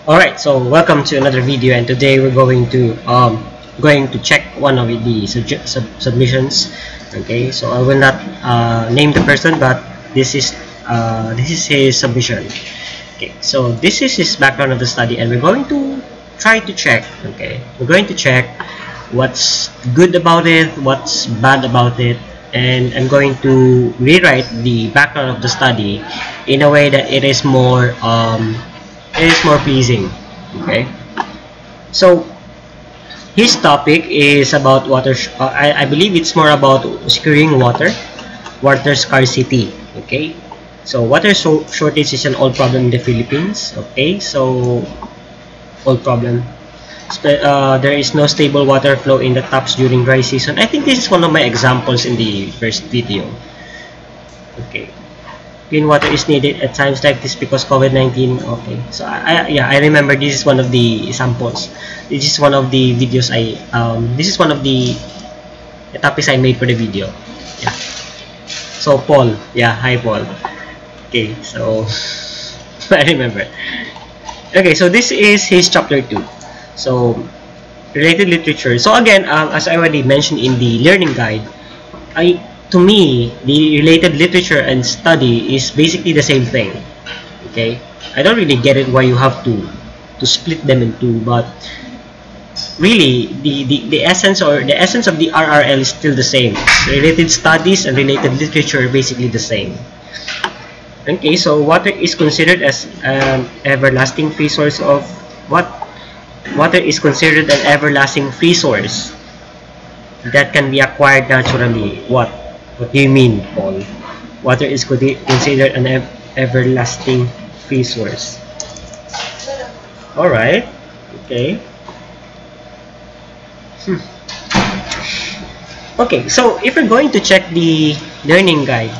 Alright, so welcome to another video, and today we're going to check one of the submissions. Okay, so I will not name the person, but this is his submission. Okay, so this is his background of the study, and we're going to try to check. Okay, we're going to check what's good about it, what's bad about it, and I'm going to rewrite the background of the study in a way that it is more pleasing. Okay, so his topic is about water. I believe it's more about securing water scarcity. Okay, so water shortage is an old problem in the Philippines. Okay, so old problem. There is no stable water flow in the taps during dry season. I think this is one of my examples in the first video. Okay, clean water is needed at times like this because COVID-19. Okay, so I remember this is one of the samples. This is one of the videos this is one of the topics I made for the video. Yeah. So Paul, yeah, hi Paul. Okay, so I remember. Okay, so this is his chapter 2. So related literature. So again, as I already mentioned in the learning guide, to me, the related literature and study is basically the same thing. Okay, I don't really get it why you have to split them in two, but really the essence or the essence of the RRL is still the same. Related studies and related literature are basically the same. Okay, so water is considered as an everlasting free source of what? Water is considered an everlasting free source that can be acquired naturally. What do you mean, Paul? Water is considered an everlasting free source. Alright. Okay. Okay, so if we're going to check the learning guide,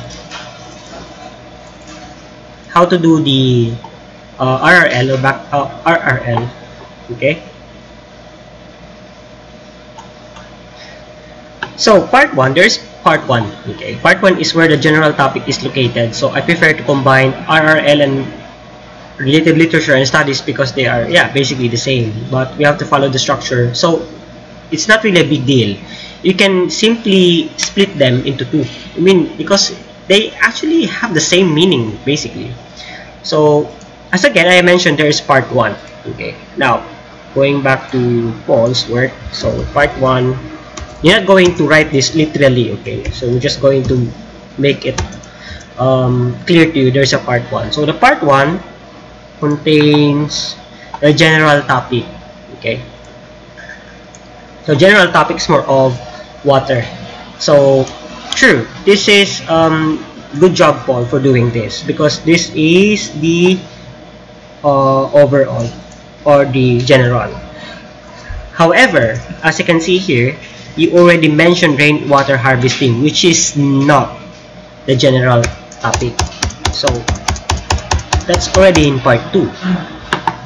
how to do the RRL or RRL, okay? So part 1, there's part 1, okay? Part 1 is where the general topic is located. So I prefer to combine RRL and related literature and studies because they are, yeah, basically the same, but we have to follow the structure. So it's not really a big deal. You can simply split them into two. I mean, because they actually have the same meaning, basically. So, as again, I mentioned, there is part 1. Okay, now, going back to Paul's work. So, part 1, you're not going to write this literally, okay? So, we're just going to make it clear to you there's a part 1. So, the part 1 contains the general topic, okay? So, general topic is more of water. So, true, this is good job, Paul, for doing this because this is the overall or the general. However, as you can see here, you already mentioned rainwater harvesting, which is not the general topic. So that's already in part 2.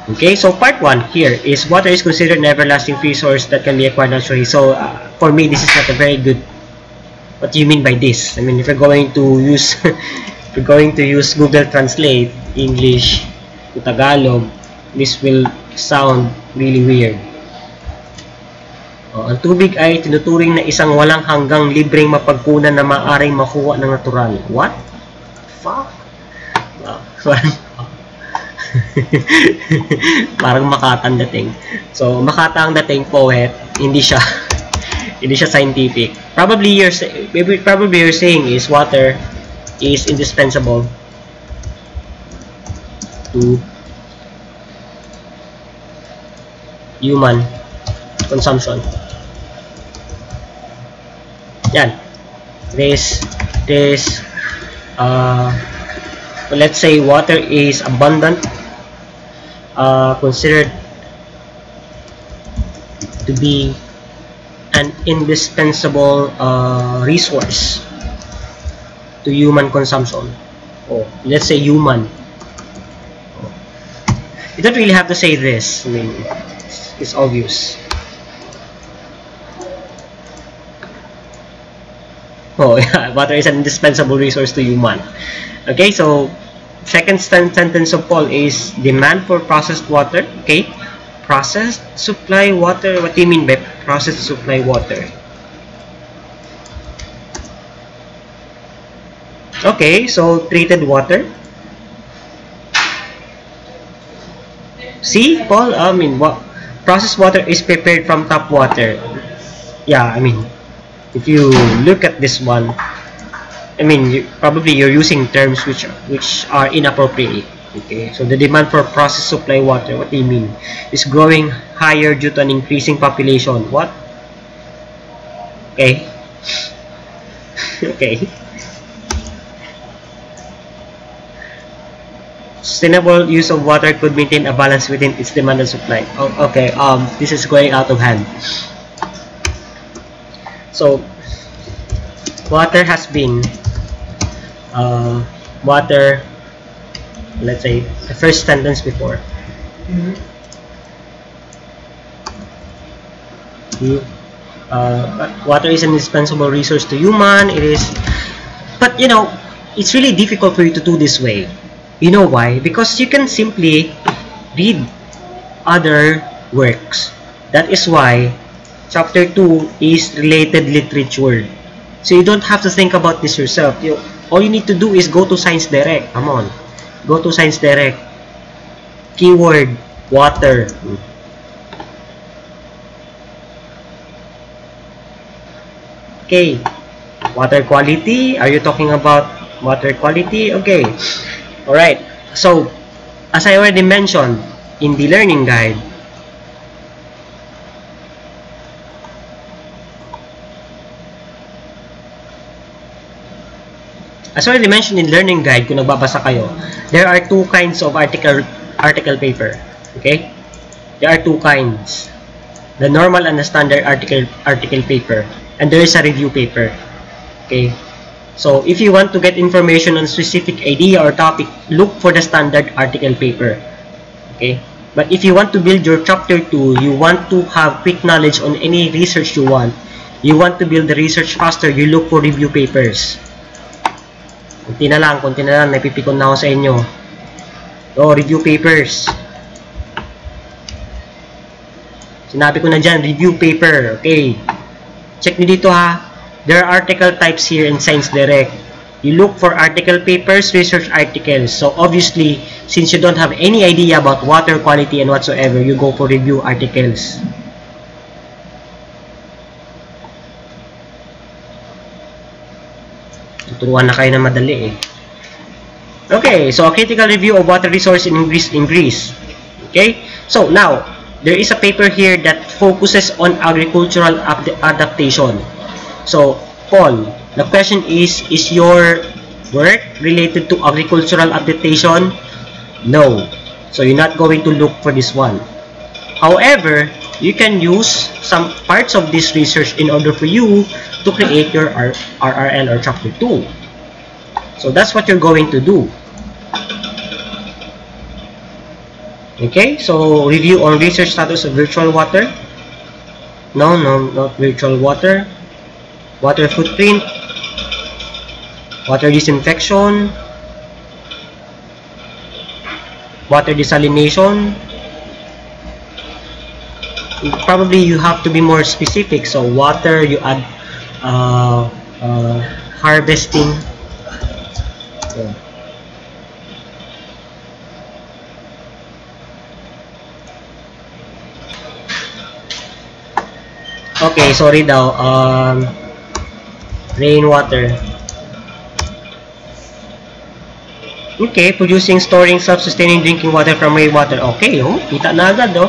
Okay, so part 1 here is water is considered an everlasting free source that can be acquired naturally. So for me, this is not a very good. What do you mean by this? I mean, if you're going to use if you're going to use Google Translate English to Tagalog, this will sound really weird. Ang tubig ay tinuturing na isang walang hanggang libreng mapagkunan na maaaring makuha ng natural. What? Fuck? Parang Makata ang dating. So, Makata ang dating poet, hindi siya scientific. Probably you're saying is water is indispensable to human consumption. Yan. Let's say water is abundant, considered to be an indispensable resource to human consumption. Oh, let's say human. You don't really have to say this. I mean, it's obvious. Oh, yeah, water is an indispensable resource to human. Okay, so second sentence of Paul is demand for processed water. Okay, processed supply water. What do you mean by processed supply water? Okay, so treated water. See, Paul, I mean, what processed water is prepared from tap water. Yeah, I mean, if you look at this one, I mean, probably you're using terms which are inappropriate. Okay, so the demand for processed supply water, what do you mean? Is growing higher due to an increasing population. What? Okay. Okay. Sustainable use of water could maintain a balance within its demand and supply. Oh, okay, this is going out of hand. So, water has been, let's say, the first sentence before. Water is an indispensable resource to human. It is, but you know, it's really difficult for you to do this way. You know why? Because you can simply read other works. That is why chapter 2 is related literature. So you don't have to think about this yourself. All you need to do is go to Science Direct. Come on. Go to Science Direct. Keyword, water. Okay. Water quality. Are you talking about water quality? Okay. Alright, so as I already mentioned in the learning guide, kung nagbabasa kayo, there are two kinds of article paper. Okay? There are two kinds. The normal and the standard article paper. And there is a review paper. Okay? So, if you want to get information on a specific idea or topic, look for the standard article paper. Okay? But if you want to build your chapter 2, you want to have quick knowledge on any research you want to build the research faster, you look for review papers. Kunti na lang, napipikon na ako sa inyo. Oh, review papers. Sinabi ko na dyan, review paper. Okay. Check nyo dito ha. There are article types here in Science Direct. You look for article papers, research articles. So obviously, since you don't have any idea about water quality and whatsoever, you go for review articles. Tuturuan na kayo na madali eh. Okay, so a critical review of water resource in Greece. Okay, so now, there is a paper here that focuses on agricultural adaptation. So, Paul, the question is your work related to agricultural adaptation? No. So, you're not going to look for this one. However, you can use some parts of this research in order for you to create your RRL or chapter 2. So, that's what you're going to do. Okay, so review on research status of virtual water. No, not virtual water. Water footprint, water disinfection, water desalination. Probably you have to be more specific. So water, you add harvesting. Okay, sorry daw. Rainwater. Okay, producing, storing, self-sustaining drinking water from rainwater. Okay, oh, kita na agad, oh.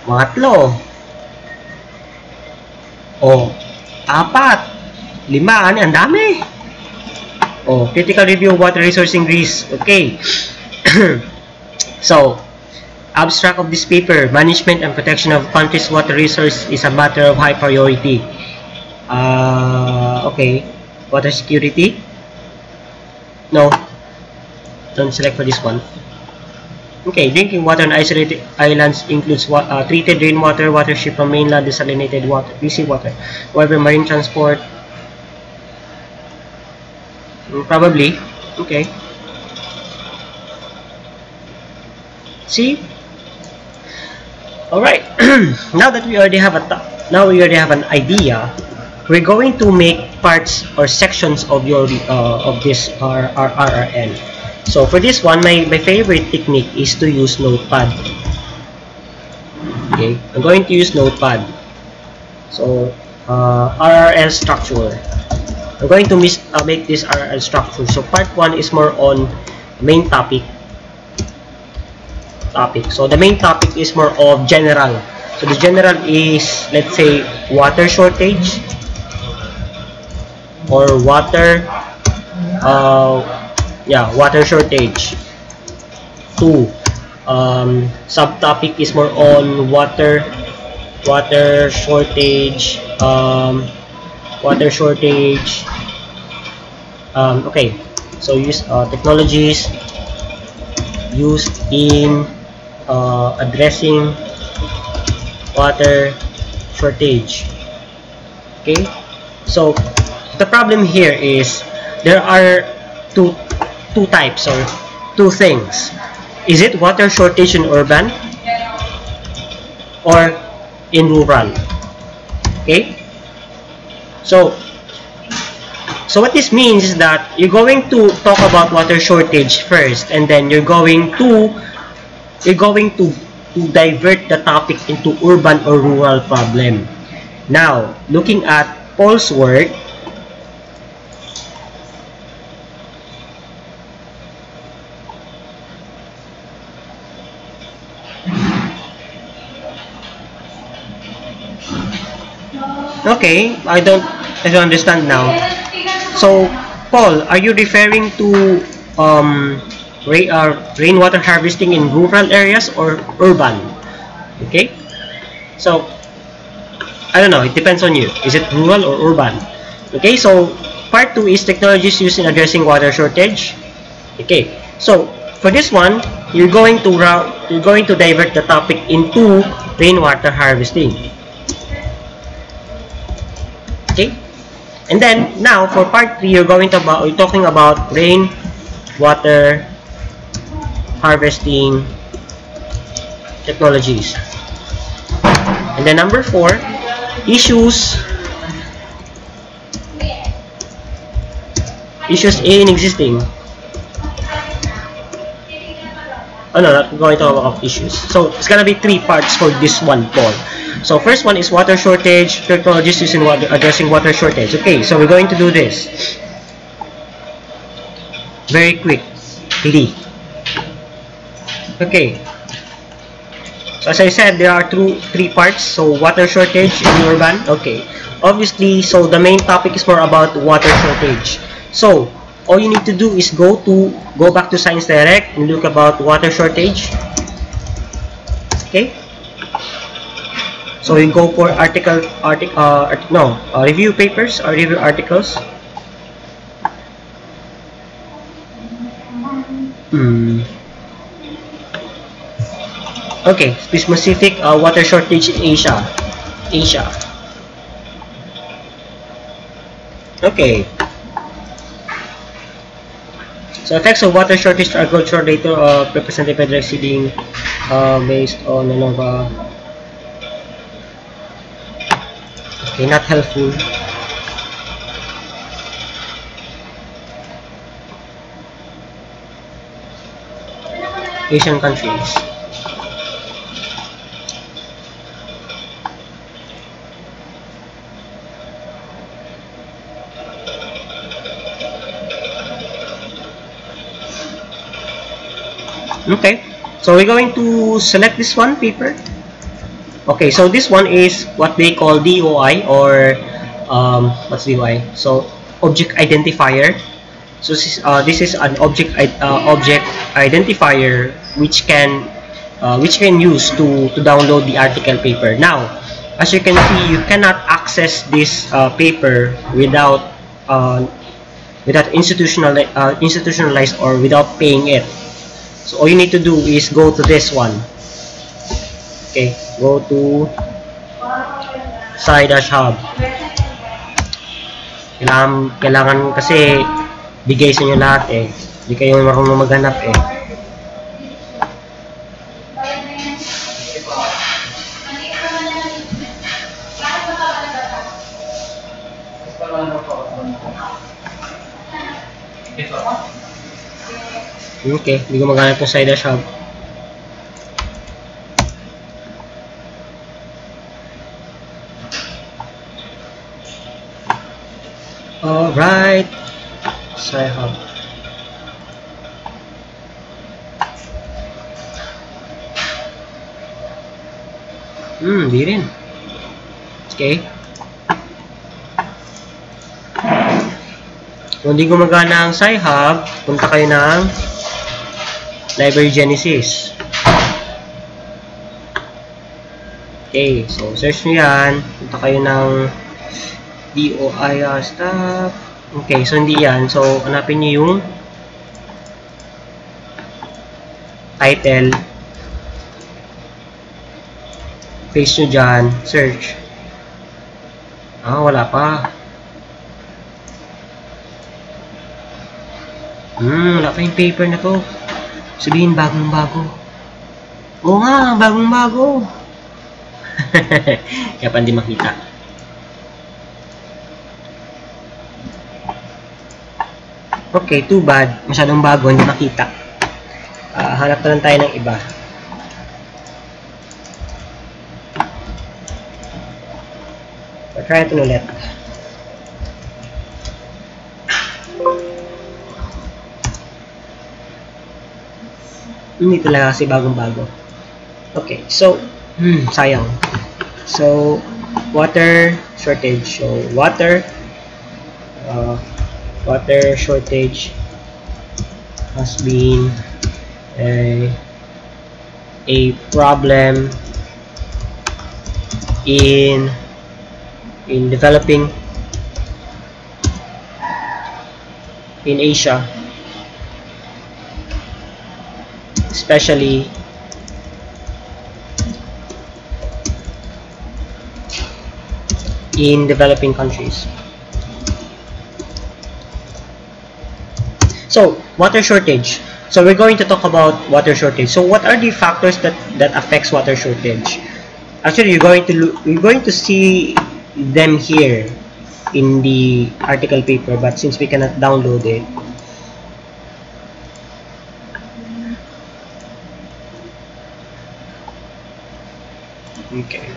Matlo. Oh, 4, 5, ang dami. Oh, critical review of water resource in Greece. Okay. So, abstract of this paper, management and protection of country's water resource is a matter of high priority. Okay, water security. No, don't select for this one. Okay, drinking water on isolated islands includes treated rainwater, water shipped from mainland, desalinated water, DC water. However, marine transport, probably. Okay, See? All right. Now that we already have an idea, we're going to make parts or sections of your of this RRN. So for this one, my favorite technique is to use Notepad. Okay, I'm going to use Notepad. So RRL structure. I'm going to make this RRL structure. So part 1 is more on main topic. So the main topic is more of general. So the general is, let's say, water shortage or water shortage. 2, subtopic is more on water shortage. Okay, so use technologies used in addressing water shortage. Okay, so the problem here is there are two types or two things. Is it water shortage in urban or in rural? Okay, so what this means is that you're going to talk about water shortage first, and then you're going to divert the topic into urban or rural problem. Now, looking at Paul's work, okay, I don't understand now. So, Paul, are you referring to rainwater harvesting in rural areas or urban? Okay, so I don't know, it depends on you. Is it rural or urban? Okay, so part 2 is technologies used in addressing water shortage. Okay, so for this one, you're going to divert the topic into rainwater harvesting. Okay, and then now for part 3, you're talking about rainwater harvesting technologies. And then number 4, issues in existing. Oh no, not going to talk about issues. So it's gonna be 3 parts for this one, Paul. So first one is water shortage, technologies used in addressing water shortage. Okay, so we're going to do this very quickly. Okay, so as I said, there are 3 parts. So water shortage in urban. Okay, obviously, so the main topic is more about water shortage. So all you need to do is go back to Science Direct and look about water shortage. Okay, so you go for review papers or review articles. Okay, specific water shortage in Asia. Okay. So effects of water shortage to agricultural data represented by direct seeding based on ANOVA. Okay, not helpful. Asian countries. Okay, so we're going to select this one paper. Okay, so this one is what they call DOI, or what's DOI? So object identifier. So this is an object identifier which can use to download the article paper. Now, as you can see, you cannot access this paper without institutionalized or without paying it. So all you need to do is go to this one. Okay, go to Sci-Hub. Kailangan kasi bigay sa inyo lahat eh. Hindi kayo marunong maghanap eh. Okay, hindi ko maghanap yung side dash hub. Alright. Side hub. Di rin. Okay. Kung hindi gumagana ang Sci-Hub, punta kayo ng Library Genesis. Okay, so search nyo yan. Punta kayo ng DOIR stuff. Okay, so hindi yan. So, hanapin nyo yung title. Paste nyo dyan. Search. Wala pa. Wala pa yung paper na to. Sabihin, bagong-bago. Oo nga, bagong-bago. Kaya pa hindi makita. Okay, too bad. Masyadong bago, hindi makita. Hanap na lang tayo ng iba. So, try ito ulit. Hindi talaga kasi bagong-bago. Okay, so, sayang. So, water shortage. So, water shortage has been a problem in developing in Asia, especially in developing countries. So, water shortage. So, we're going to talk about water shortage. So, what are the factors that affects water shortage? Actually, you're going to see them here in the article paper, but since we cannot download it, okay.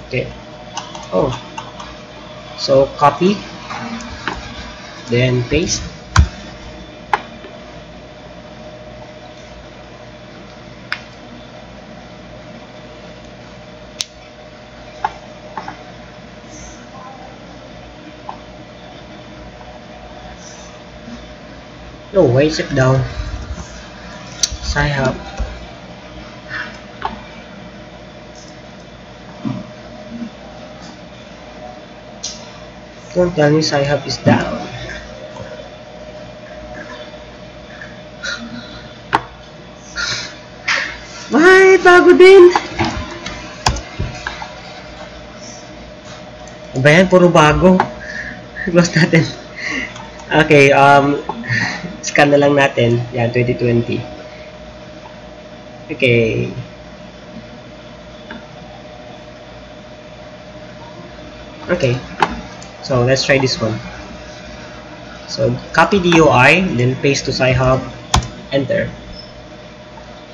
Okay. So copy, then paste. No, why is it down? Sci-Hub. Don't tell me Sci-Hub is down. Why? Bago din. Ba yan? Puro bago. Close natin. Okay, scan na lang natin. Yan, 2020. Okay. Okay. So let's try this one. So copy DOI, then paste to Sci-Hub, enter.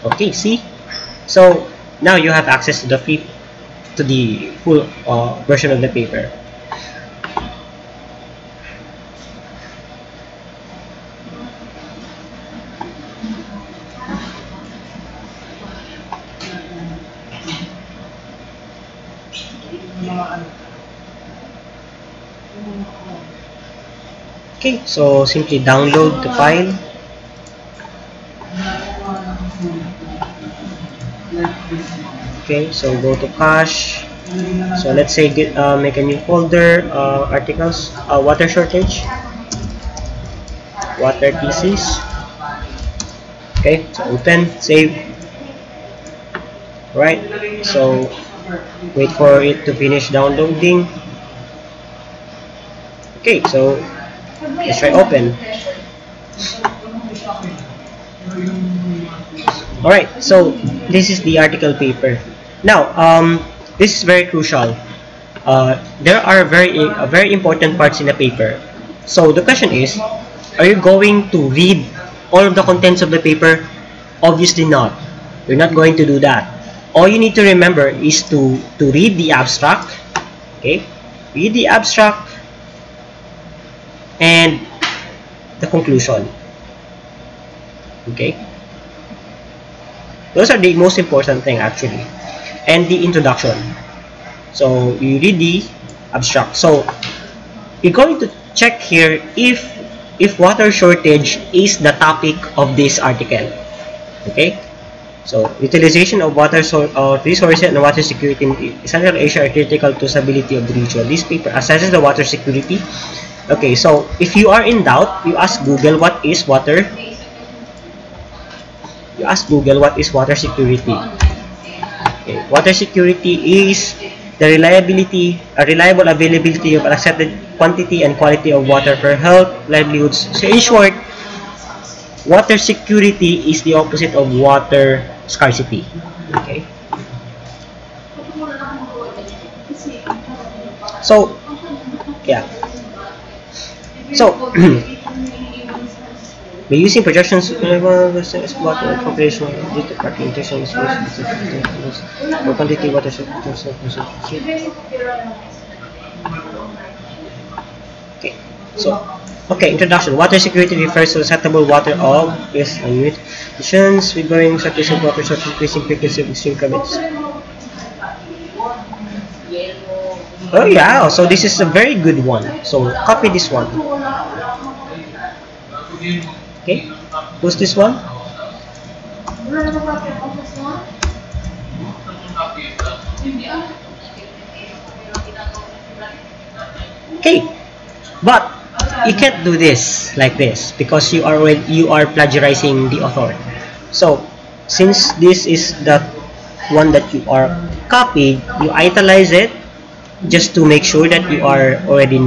Okay, see? So now you have access to the full version of the paper. Okay, so simply download the file. Okay, so go to cache. So let's say make a new folder, articles, water shortage, water thesis. Okay, so open, save. Right, so wait for it to finish downloading. Okay, so Let's try open. Alright, so this is the article paper. Now, this is very crucial. There are very important parts in the paper. So the question is, are you going to read all of the contents of the paper? Obviously not. You're not going to do that. All you need to remember is to read the abstract. Okay, read the abstract and the conclusion. Okay, those are the most important thing actually, and the introduction. So you read the abstract. So you're going to check here if water shortage is the topic of this article. Okay, so utilization of water resources and water security in Central Asia are critical to stability of the region. This paper assesses the water security. Okay, so if you are in doubt, you ask Google what is water. You ask Google what is water security. Okay, water security is the reliable availability of an accepted quantity and quality of water for health, livelihoods. So in short, water security is the opposite of water scarcity. Okay. So, yeah. So, by using projections, water population due to fragmentation for quantity water. Okay. So, okay, introduction. Water security refers to acceptable water of conditions with varying surface of water, such increasing frequency of extreme climates. Oh yeah, so this is a very good one. So copy this one. Okay, who's this one? Okay, but you can't do this like this because you are plagiarizing the author. So since this is the one that you are copied, you italize it just to make sure that you are already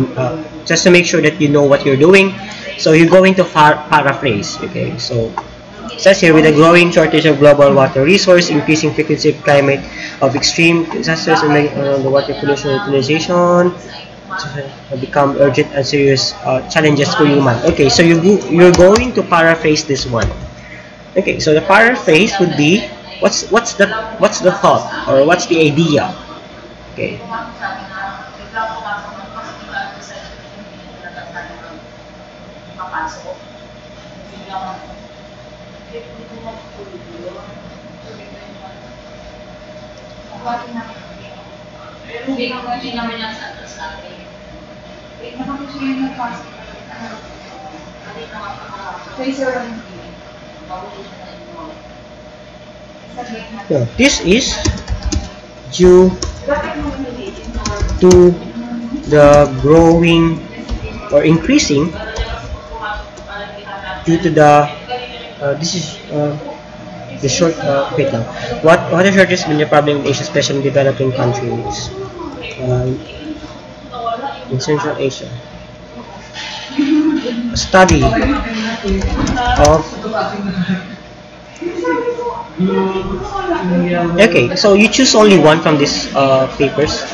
just to make sure that you know what you're doing. So you're going to paraphrase. Okay, so it says here, with a growing shortage of global water resource, increasing frequency of climate of extreme disasters, and the water pollution utilization have become urgent and serious challenges for human. Okay, so you're going to paraphrase this one. Okay, so the paraphrase would be what's the thought or what's the idea. Okay. Yeah, this is due to the growing or increasing due to the this is the short wait now. Water shortage has been a problem in Asia, especially in developing countries in Central Asia. A study of okay, so you choose only one from these papers.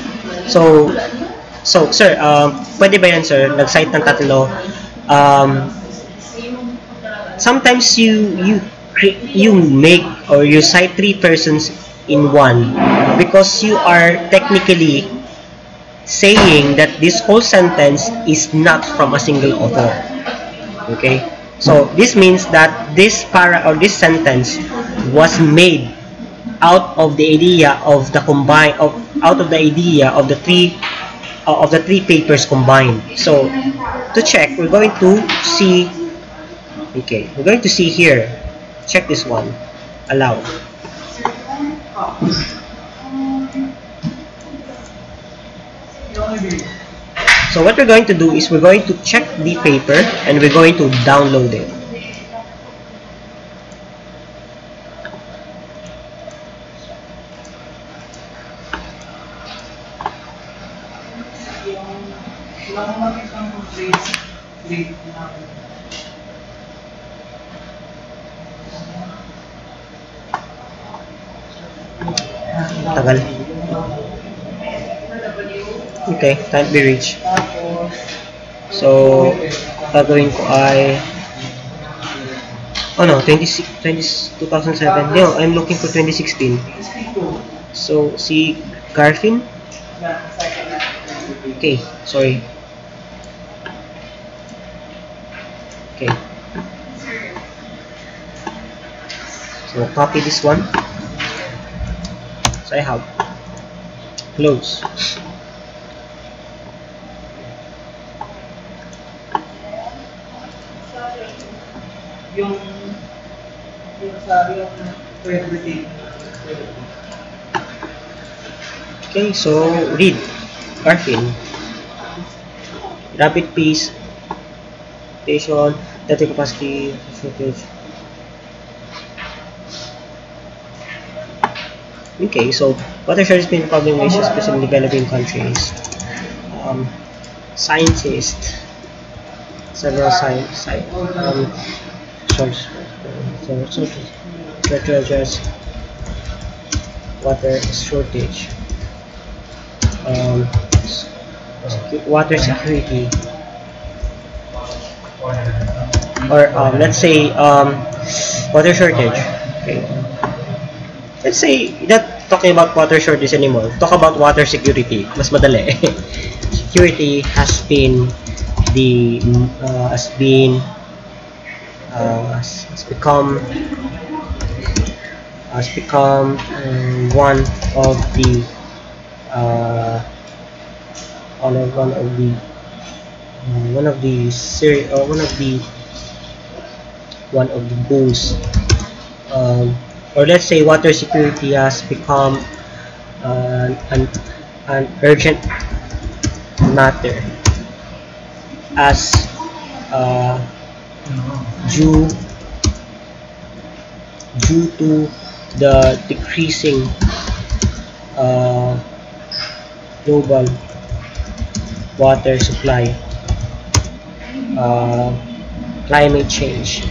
So sir, pwede ba yan sir? Nag-cite ng tatlo. Sometimes you make or you cite 3 persons in one because you are technically saying that this whole sentence is not from a single author. Okay, so this means that this this sentence was made out of the idea of the three papers combined. So to check, we're going to see. Okay, we're going to see here. Check this one. Allow. So what we're going to do is we're going to check the paper and we're going to download it. Tagal. Okay, can't be reached. So, gagawin ko ay oh no, 2007. No, I'm looking for 2016. So, si Garfin. Okay, sorry. Okay. So, copy this one. So, I have close. Yung sabi yung everything. Okay, so read Garfin. Rapid pace, station, data capacity, shortage. Okay, so water shortage been a problem in Asia, especially in developing countries. Scientists, several to address water shortage, water security, or let's say water shortage. Okay, let's say not talking about water shortage anymore. Talk about water security. Mas madali. Security has been become one of the goals, or let's say water security has become an urgent matter as due to the decreasing global water supply, climate change,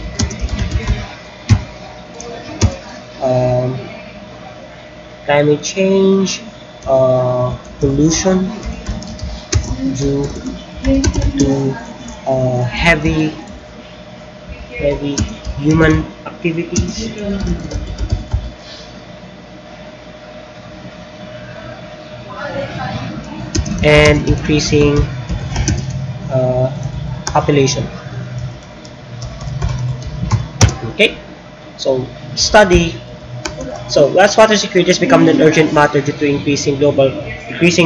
pollution due to heavy human activities, and increasing population. Okay, so as water security has become an urgent matter due to increasing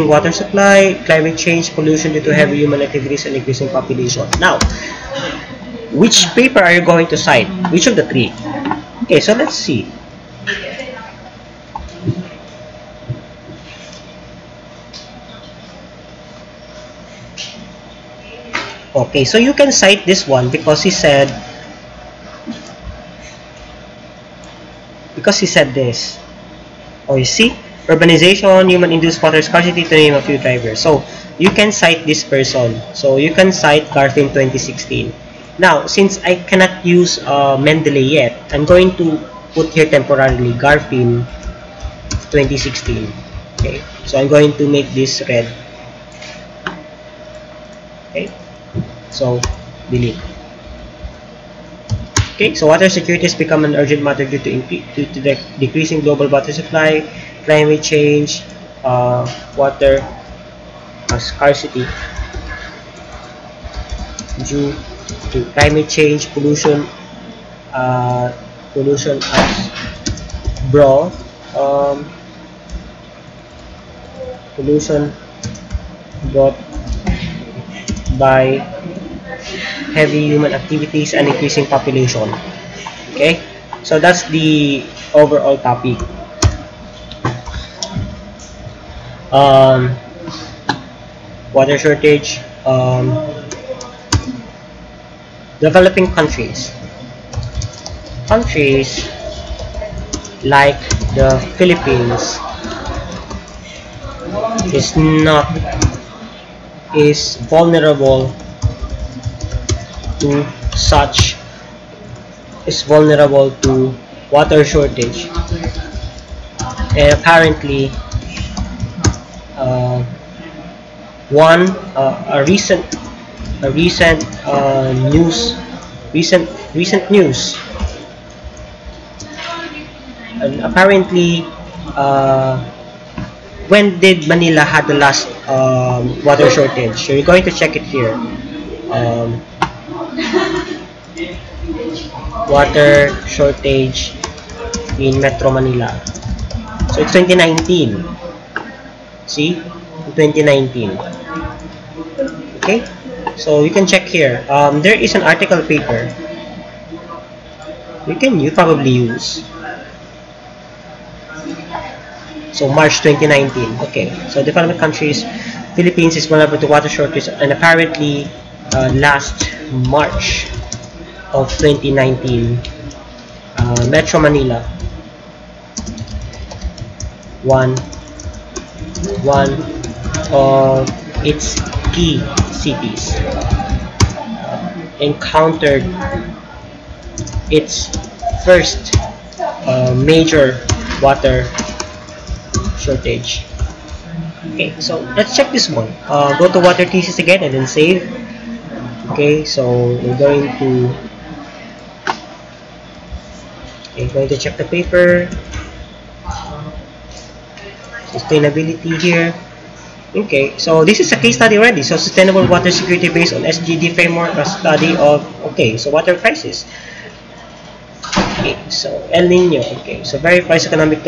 water supply, climate change, pollution due to heavy human activities, and increasing population. Now, which paper are you going to cite? Which of the three? Okay, so let's see. Okay, so you can cite this one because he said this. Oh, you see? Urbanization, human-induced water scarcity, to name a few drivers. So, you can cite this person. So, you can cite Garfin 2016. Now, since I cannot use Mendeley yet, I'm going to put here temporarily Garfin 2016. Okay, so I'm going to make this red. Okay, so delete. Okay, so water security has become an urgent matter due to the decreasing global water supply, climate change, water scarcity due to climate change, pollution as pollution brought by heavy human activities and increasing population. Okay, so that's the overall topic. Water shortage, developing countries like the Philippines is vulnerable to such is vulnerable to water shortage. And apparently, one a recent news, and apparently, when did Manila had the last water shortage? So you're going to check it here. Water shortage in Metro Manila. So it's 2019. See? 2019. Okay? So you can check here. There is an article paper. You probably use. So March 2019. Okay. So developed countries, Philippines is vulnerable to water shortage, and apparently last March of 2019, Metro Manila, one of its key cities, encountered its first major water shortage. Okay, so let's check this one. Go to water thesis again and then save. Okay, so we're going to check the paper. Sustainability here. Okay, so this is a case study already. So sustainable water security based on SGD framework, a study of, okay, so water crisis. Okay, so El Nino. Okay, so verifies economic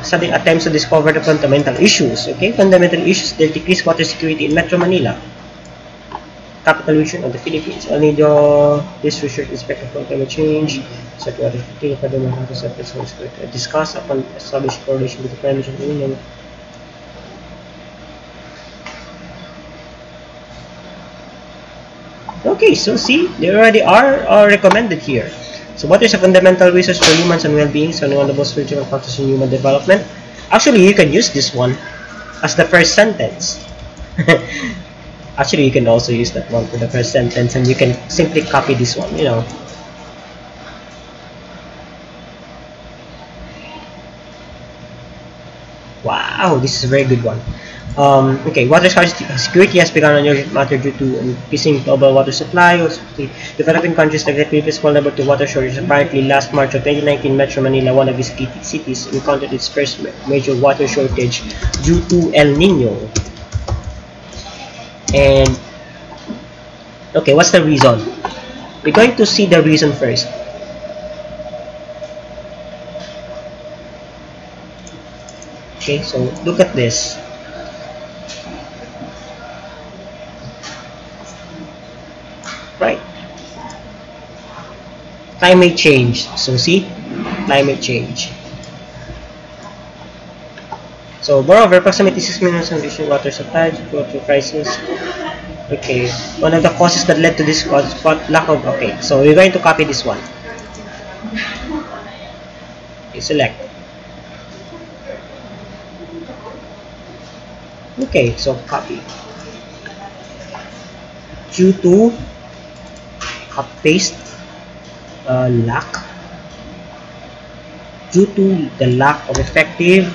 study attempts to discover the fundamental issues. Okay, fundamental issues that decrease water security in Metro Manila, capital region of the Philippines. El Nino, this research is expected for climate change. So water security, discuss upon establish correlation with the climate change. Okay, so see, they already are recommended here. So what is a fundamental resource for humans and well-being? So one of the most critical factors in human development. Actually, you can use this one as the first sentence. Actually, you can also use that one for the first sentence, and you can simply copy this one, you know. Wow, this is a very good one. Okay, water security has become an urgent matter due to increasing global water supply. Developing countries like the Philippines vulnerable to water shortage. Apparently, last March of 2019, Metro Manila, one of its key cities, encountered its first major water shortage due to El Nino. And okay, what's the reason? We're going to see the reason first. Okay, so look at this. Right. Climate change. So see, climate change. So moreover, approximately 6 million condition water supply due to water crisis. Okay, one of the causes that led to this was lack of. Okay, so we're going to copy this one. Okay, select. Okay, so copy. Due to paste lack. Due to the lack of effective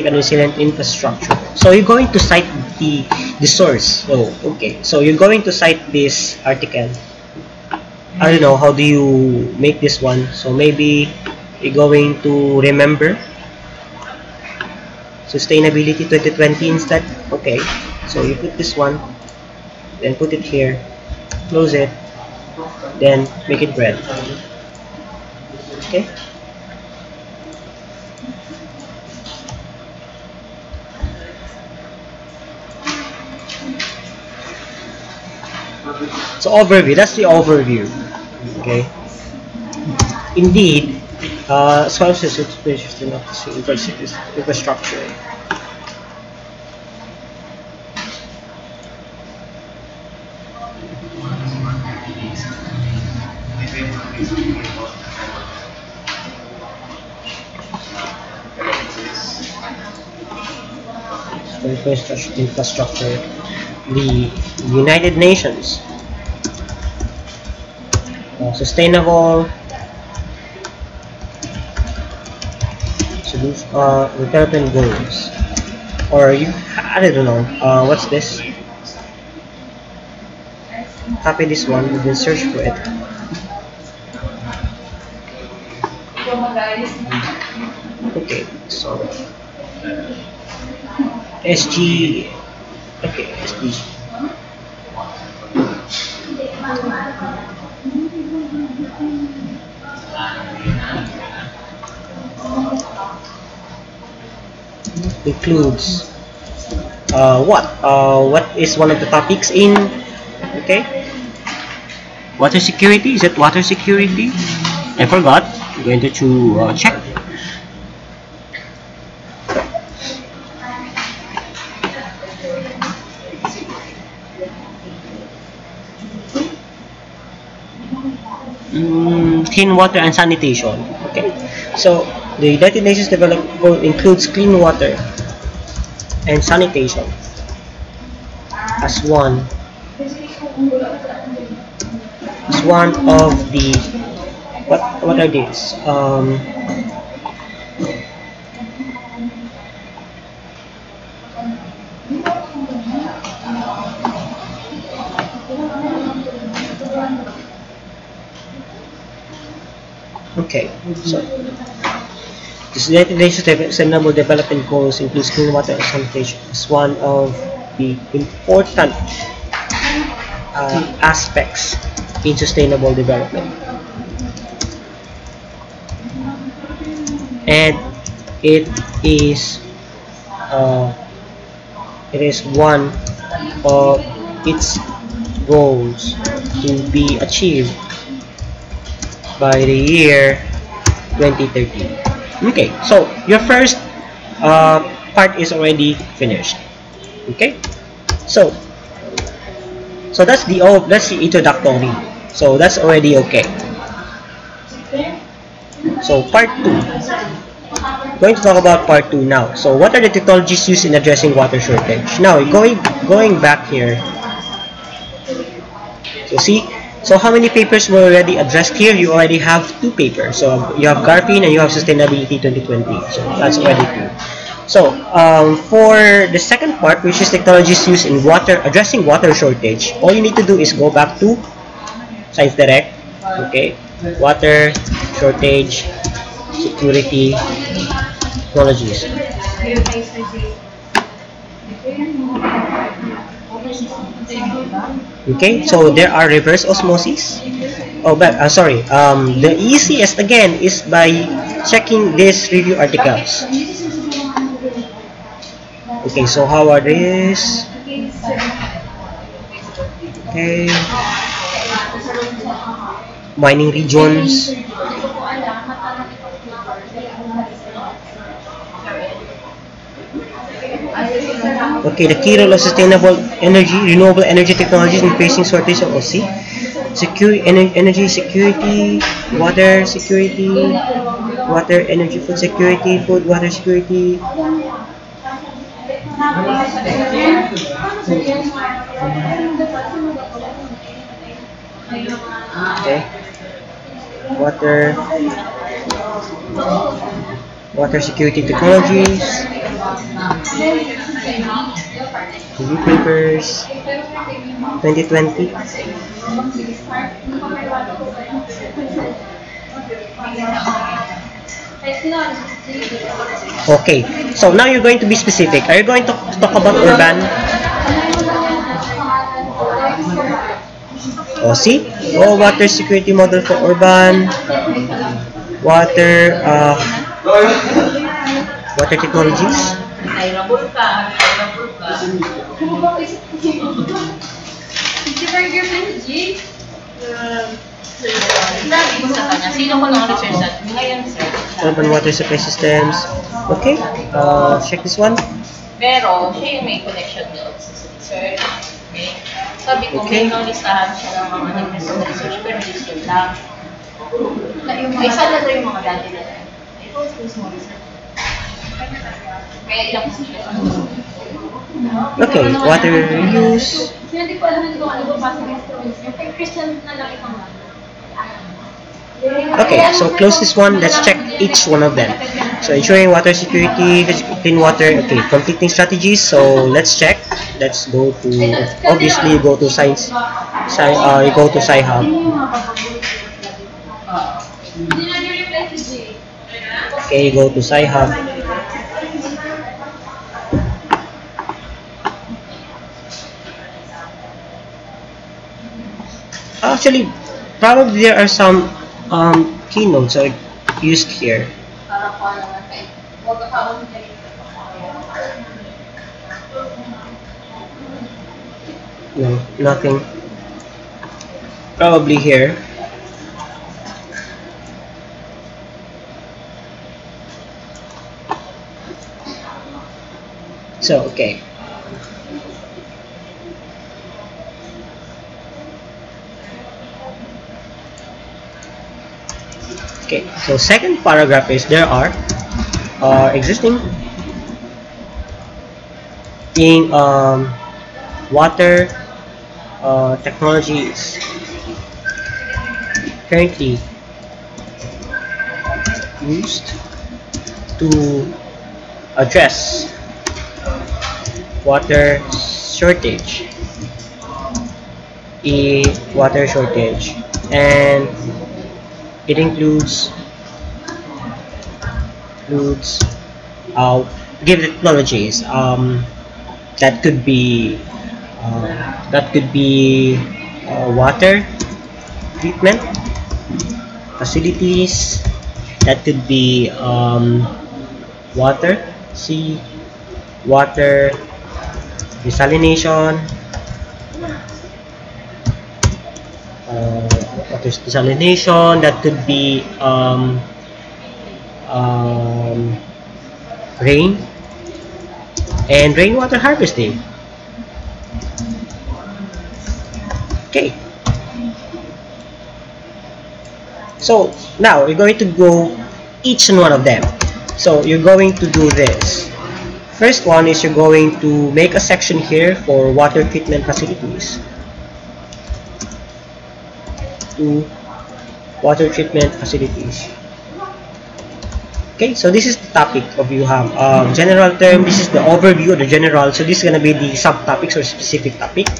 and resilient infrastructure. So you're going to cite the source. Oh, okay. So you're going to cite this article. I don't know how do you make this one. So maybe you're going to remember Sustainability 2020 instead. Okay. So you put this one, then put it here, close it, then make it red. Okay. So overview, that's the overview. Okay. Indeed, scholarship infrastructure. Infrastructure. the United Nations Sustainable Development Goals, or I don't know, what's this? Copy this one and then search for it. Okay, so SG, okay, SDG. Includes what is one of the topics in, okay, water security? Is it water security? I forgot. I'm going to check. Clean water and sanitation. Okay, so the United Nations Development Goal includes clean water and sanitation as one of the what are these? Okay, so the United Nations Sustainable Development Goals includes clean water and sanitation as one of the important aspects in sustainable development, and it is one of its goals to be achieved by the year 2030. Okay, so your first part is already finished. Okay, so that's the introductory. So that's already okay. So part 2. Going to talk about part 2 now. So what are the technologies used in addressing water shortage? Now going back here. So see. So how many papers were already addressed here? You already have 2 papers. So you have Garfin and you have Sustainability 2020. So that's already 2. So for the second part, which is technologies used in addressing water shortage, all you need to do is go back to Science Direct. Okay, water shortage security technologies. Okay, so there are reverse osmosis. Oh, but sorry. The easiest again is by checking these review articles. Okay, so how are these? Okay, mining regions. Okay, the key role of sustainable energy, renewable energy technologies in facing shortage of OC. Energy security, water security, water, energy, food security, food, water security. Okay, water security technologies. Review papers 2020. Okay, so now you're going to be specific. Are you going to talk about urban? Oh, see? Oh, water security model for urban. Water technologies. Urban water supply systems. Okay, check this one. Pero, siya yung may connection doon sa research. Okay? Sabi ko, may listahan siya ng mga nag-research na research, pero research lang. Isa na doon yung mga dati na. Ito, mo research. Kaya ilang position. Okay, water use. Hindi ko alam kung ano ba sa instruments niyo. Kay Christian na lang ito nga. Okay, so close this one. Let's check each one of them. So ensuring water security, clean water. Okay, completing strategies. So let's check. Let's go to, obviously you go to science. You go to Sci-Hub. Okay, you go to Sci-Hub. Actually, probably there are some keynotes are used here. No, nothing. Probably here. So, okay. Okay, so second paragraph is there are existing being water technologies currently used to address water shortage, and it includes give technologies that could be water treatment facilities, that could be water desalination, that could be rain and rainwater harvesting. Okay, so now we're going to go each and one of them. So you're going to do this. First one is you're going to make a section here for water treatment facilities. Water treatment facilities. Okay, so this is the topic of you have general term. This is the overview of the general. So this is gonna be the subtopics or specific topic.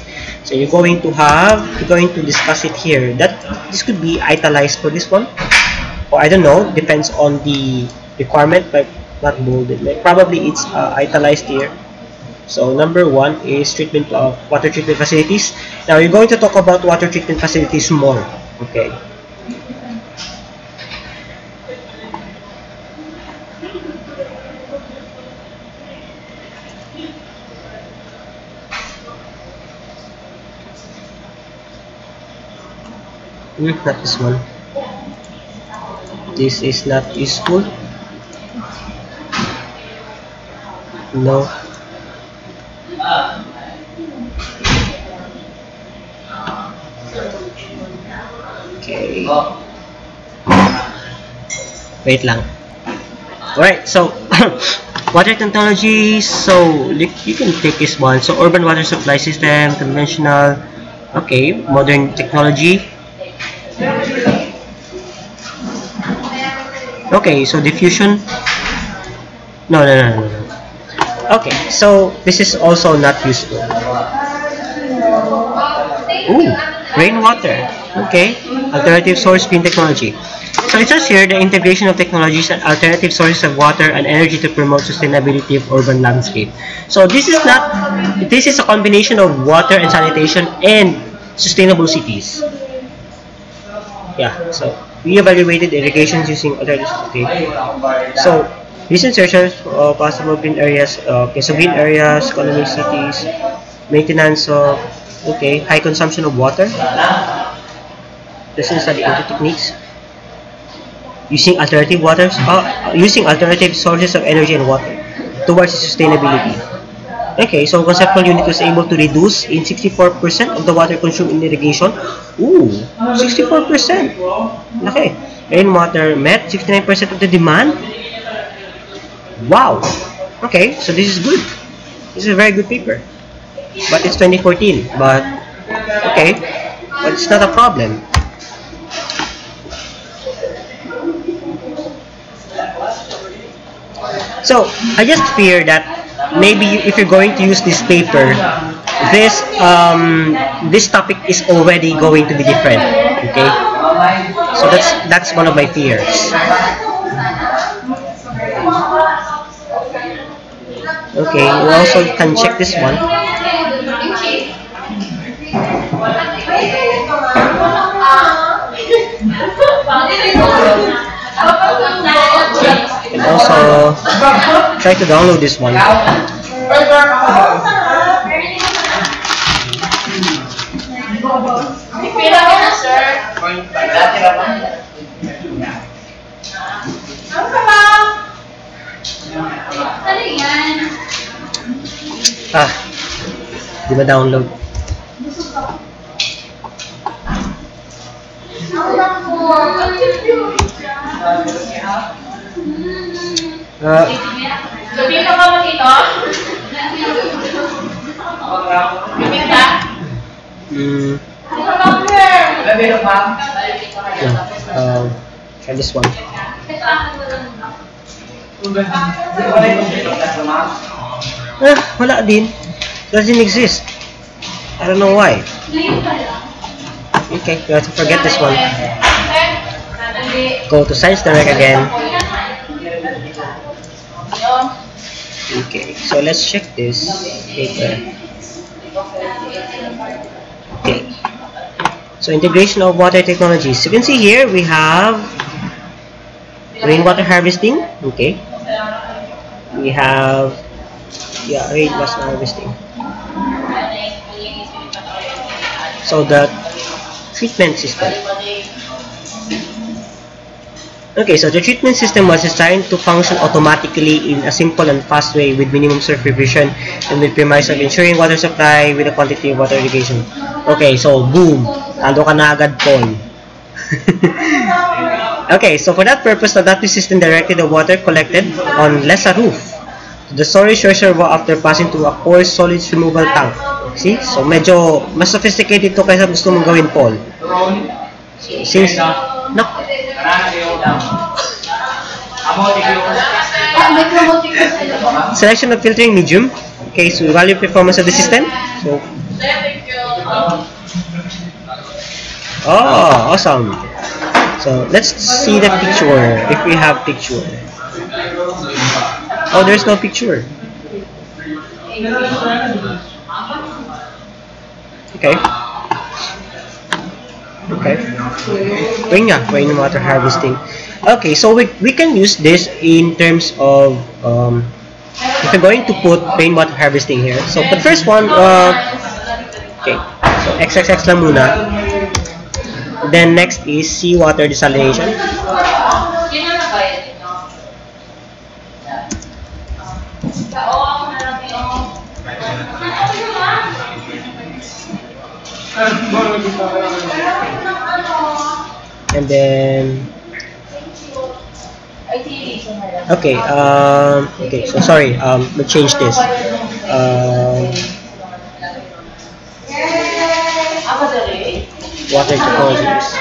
So you're going to discuss it here. This could be italicized for this one, or I don't know. Depends on the requirement, but not bolded. Like probably it's italicized here. So number one is treatment of water treatment facilities. Now you're going to talk about water treatment facilities more. Okay. Not this one. This is not useful. No. Okay. Wait lang. Alright, so water technologies. So you can take this one. So urban water supply system, conventional. Okay, modern technology. Okay, so diffusion. No. Okay, so this is also not useful. Ooh, rainwater. Okay, alternative source green technology. So it says here the integration of technologies and alternative sources of water and energy to promote sustainability of urban landscape. So this is a combination of water and sanitation and sustainable cities. Yeah, so we evaluated irrigations using alternatives. Okay. So these insertions possible green areas. Okay, so green areas, economic cities, maintenance of high consumption of water. This is the other techniques. Using alternative sources of energy and water towards sustainability. Okay, so conceptual unit was able to reduce in 64% of the water consumed in irrigation. Ooh, 64%. Okay, rainwater met 69% of the demand. Wow. Okay, so this is good. This is a very good paper. But it's 2014. But, okay. But it's not a problem. So, I just fear that maybe if you're going to use this paper, this topic is already going to be different. Okay? So that's one of my fears. Okay, you also can check this one. And also try to download this one. Di ba download? Sabihin ka ba dito? Try this one. Wala din. Doesn't exist. I don't know why. Okay, you have to forget this one. Go to Science Direct again. Okay, so let's check this paper. Okay. So integration of water technologies. You can see here we have rainwater harvesting. Okay. We have rainwater harvesting. So the treatment system. Okay, so the treatment system was designed to function automatically in a simple and fast way with minimum supervision and with premise of ensuring water supply with a quantity of water irrigation. Okay, so boom! Talo ka na agad, Paul. Okay, so for that purpose, the adaptive system directed the water collected on Lesa roof to the storage reservoir after passing through a coarse solids removal tank. See? So medyo mas sophisticated to kaysa gusto mong gawin, Paul. So, since selection of filtering medium. Okay, so evaluate performance of the system. So, oh, awesome. So let's see the picture. If we have picture. Oh, there's no picture. Okay. Okay. Rainwater harvesting. Okay, so we can use this in terms of if we're going to put rainwater harvesting here. So the first one, okay, so XXX lang muna. Then next is seawater desalination. And then okay, okay, so sorry, we'll change this. Water technologies.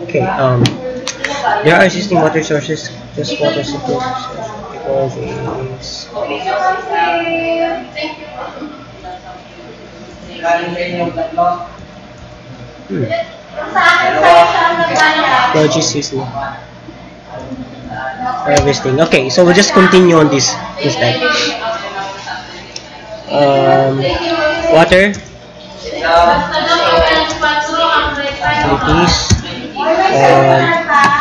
Okay, there are existing water sources, just water supply technologies. Technologies used harvesting. Okay, so we'll just continue on this instead. Water utilities.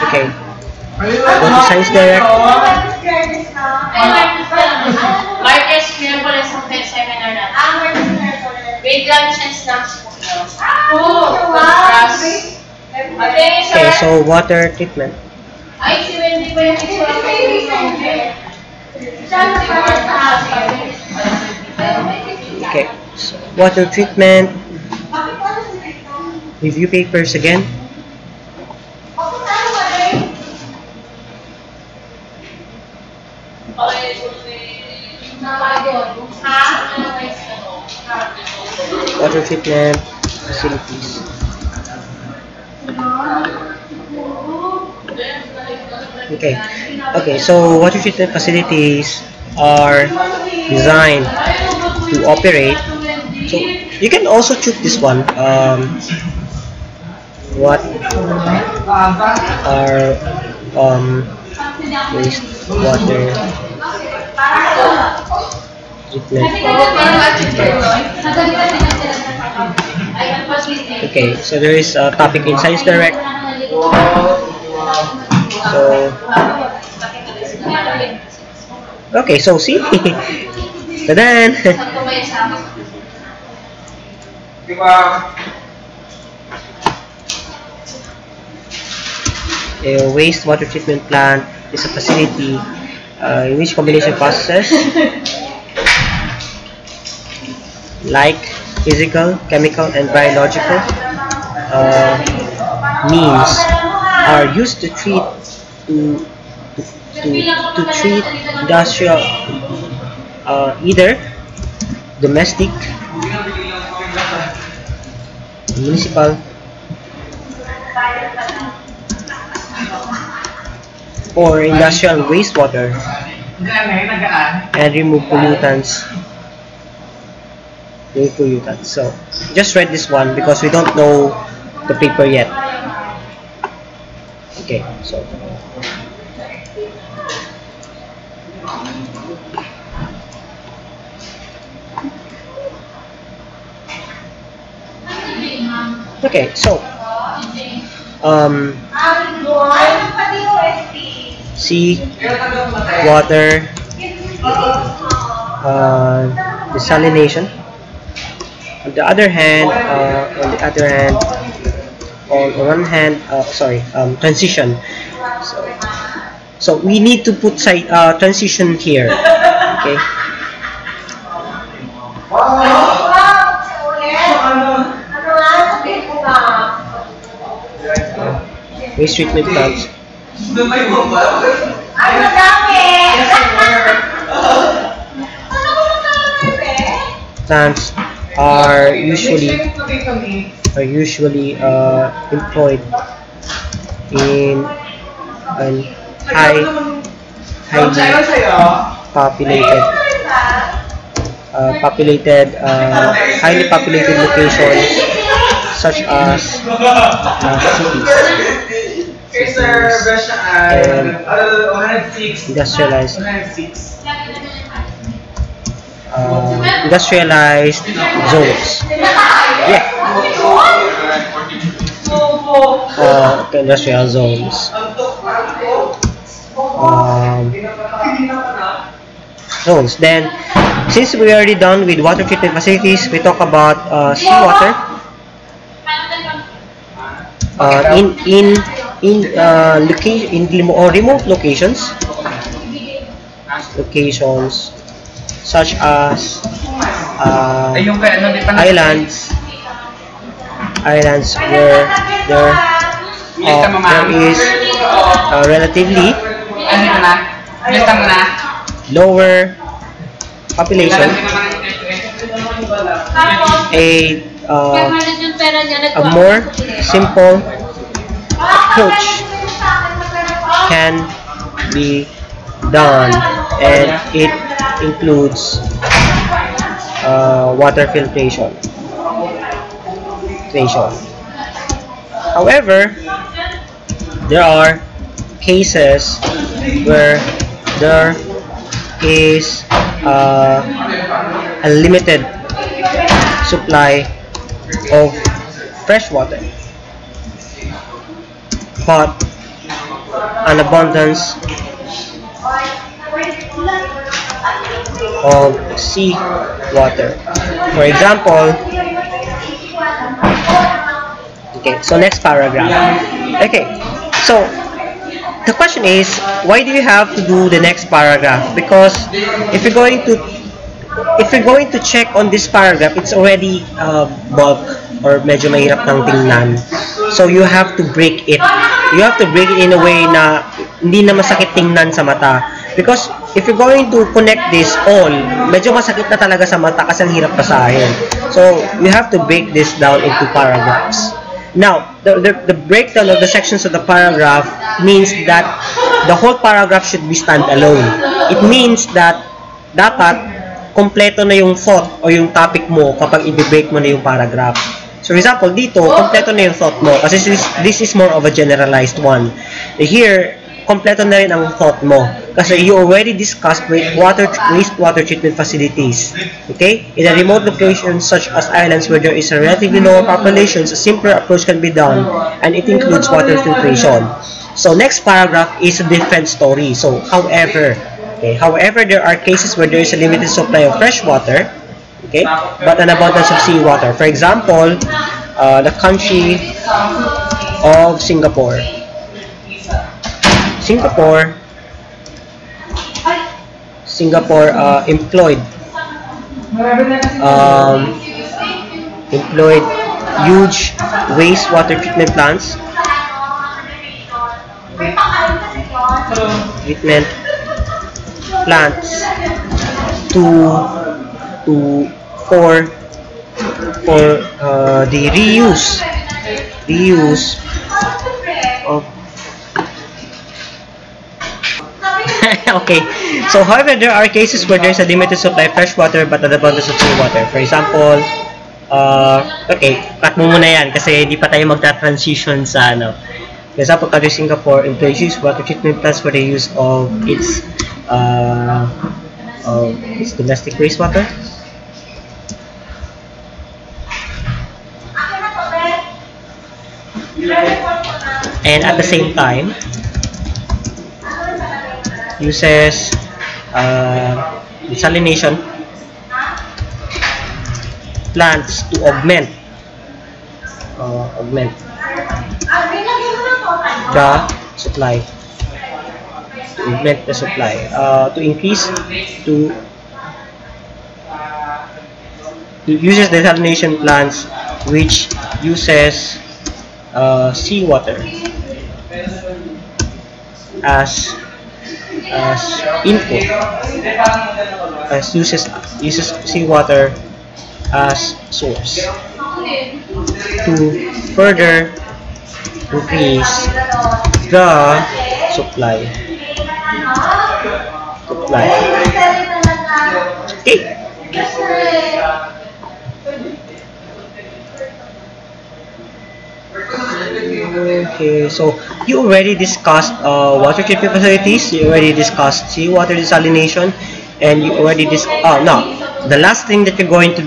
Okay, go to Science Direct. Marcus, meron pala sa seminar natin. With lunch and snacks po. Okay, so water treatment. Ay, si Wendy pa yung Okay, so water treatment. review papers again. Water treatment facilities. Okay, so water treatment facilities are designed to operate. So you can also choose this one. What are wastewater treatment? Okay, so there is a topic in Science Direct. So okay, so see, then a wastewater treatment plant is a facility in which combination processes like physical, chemical, and biological means are used to treat treat industrial either domestic, municipal, or industrial wastewater and remove pollutants. So just read this one because we don't know the paper yet. Okay, so sea water desalination. On the other hand, transition. So we need to put transition here. Okay. Waste treatment plants. Plants are usually employed in an highly populated locations such as cities and industrialized zones. Yeah. Industrial zones. Then, since we are already done with water treatment facilities, we talk about seawater. Remote locations such as islands where there is relatively lower population, a more simple approach can be done, and it includes water filtration. However, there are cases where there is a limited supply of fresh water, but an abundance of sea water. For example, okay, so next paragraph. Okay, so the question is, why do you have to do the next paragraph? Because if you're going to check on this paragraph, it's already bulk or medyo mahirap ng tingnan. So you have to break it. You have to break it in a way na hindi na masakit tingnan sa mata. Because if you're going to connect this all, medyo masakit na talaga sa mata kasi ang hirap basahin. So you have to break this down into paragraphs. Now, the breakdown of the sections of the paragraph means that the whole paragraph should be standalone. It means that dapat kompleto na yung thought o yung topic mo kapag i-break mo na yung paragraph. So, for example, dito, kompleto na yung thought mo kasi this is more of a generalized one. Here, kompleto na rin ang thought mo kasi you already discussed wastewater treatment facilities. Okay? In a remote location such as islands where there is a relatively lower population, a simpler approach can be done and it includes water filtration. So, next paragraph is a different story. So, however, there are cases where there is a limited supply of fresh water, okay, but an abundance of seawater. For example, the country of Singapore. Singapore employed huge wastewater treatment plants. For the reuse of okay. So however, there are cases where there's a limited supply of fresh water but an abundance of seawater. For example, okay, cut mo muna yan kasi hindi pa tayo magta-transition sa ano. For example, country Singapore employs water treatment plants for the use of its domestic wastewater. And at the same time, uses desalination plants to augment the supply. To increase uses desalination plants which uses seawater as input, uses seawater as source to further increase the supply. Okay, so you already discussed water treatment facilities, you already discussed seawater desalination, and you already now the last thing that you're going to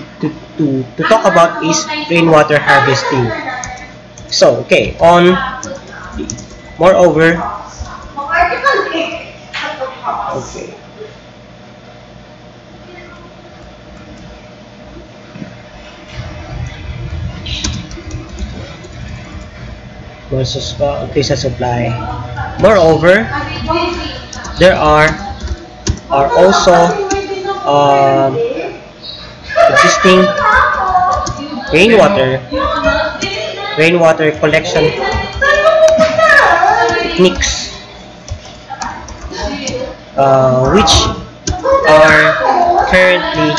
talk about is rainwater harvesting. So, okay, moreover, okay. Versus supply. Moreover, there are also existing rainwater collection techniques which are currently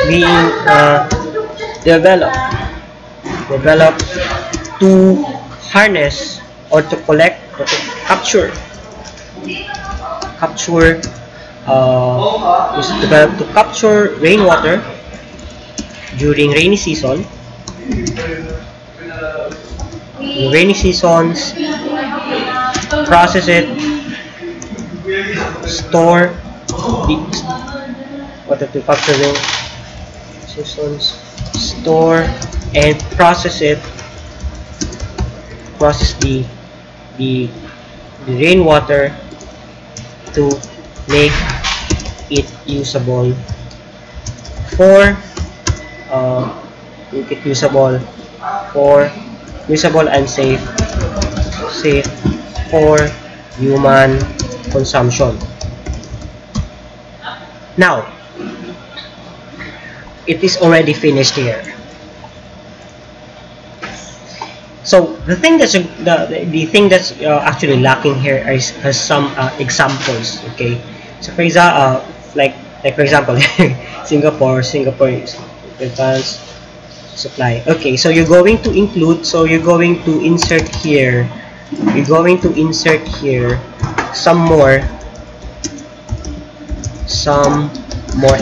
being developed to harness or to collect or to capture is developed to capture rainwater during rainy season. In rainy seasons, process it, store water to capture rain seasons, store and process the rainwater to make it usable and safe for human consumption. Now, it is already finished here. So the thing that's the thing that's actually lacking here is has some examples. Okay, so for example, like for example, Singapore advanced supply. Okay, so you're going to include. So you're going to insert here. You're going to insert here some more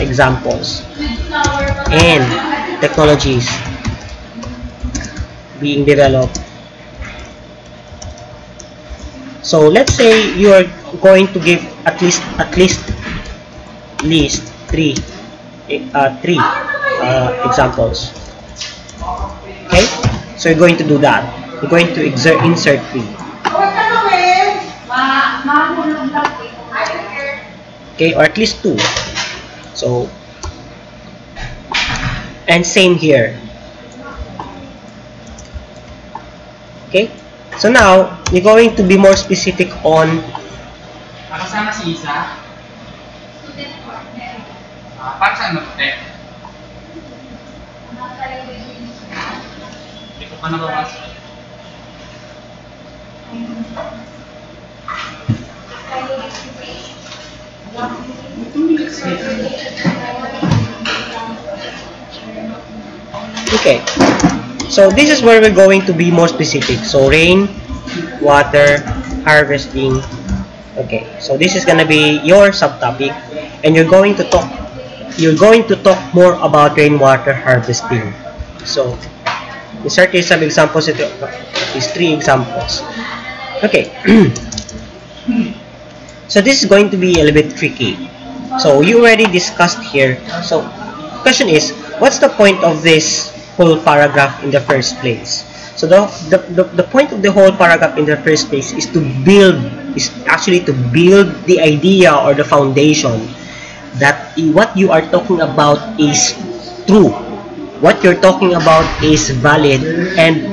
examples and technologies being developed. So let's say you are going to give at least three examples. Okay, so you're going to do that. You're going to insert three. Okay, or at least two. So, and same here. Okay, so now you're going to be more specific on Nakasama si Isa. Para saan mag-tech? Hindi ko pa nabawas. okay. So this is where we're going to be more specific. So rain, water, harvesting. Okay, so this is gonna be your subtopic, and you're going to talk more about rainwater harvesting. So insert here some examples. These three examples. Okay. So this is going to be a little bit tricky. So you already discussed here. So question is, what's the point of this whole paragraph in the first place? So the point of the whole paragraph in the first place is actually to build the idea or the foundation that what you are talking about is true, what you're talking about is valid, and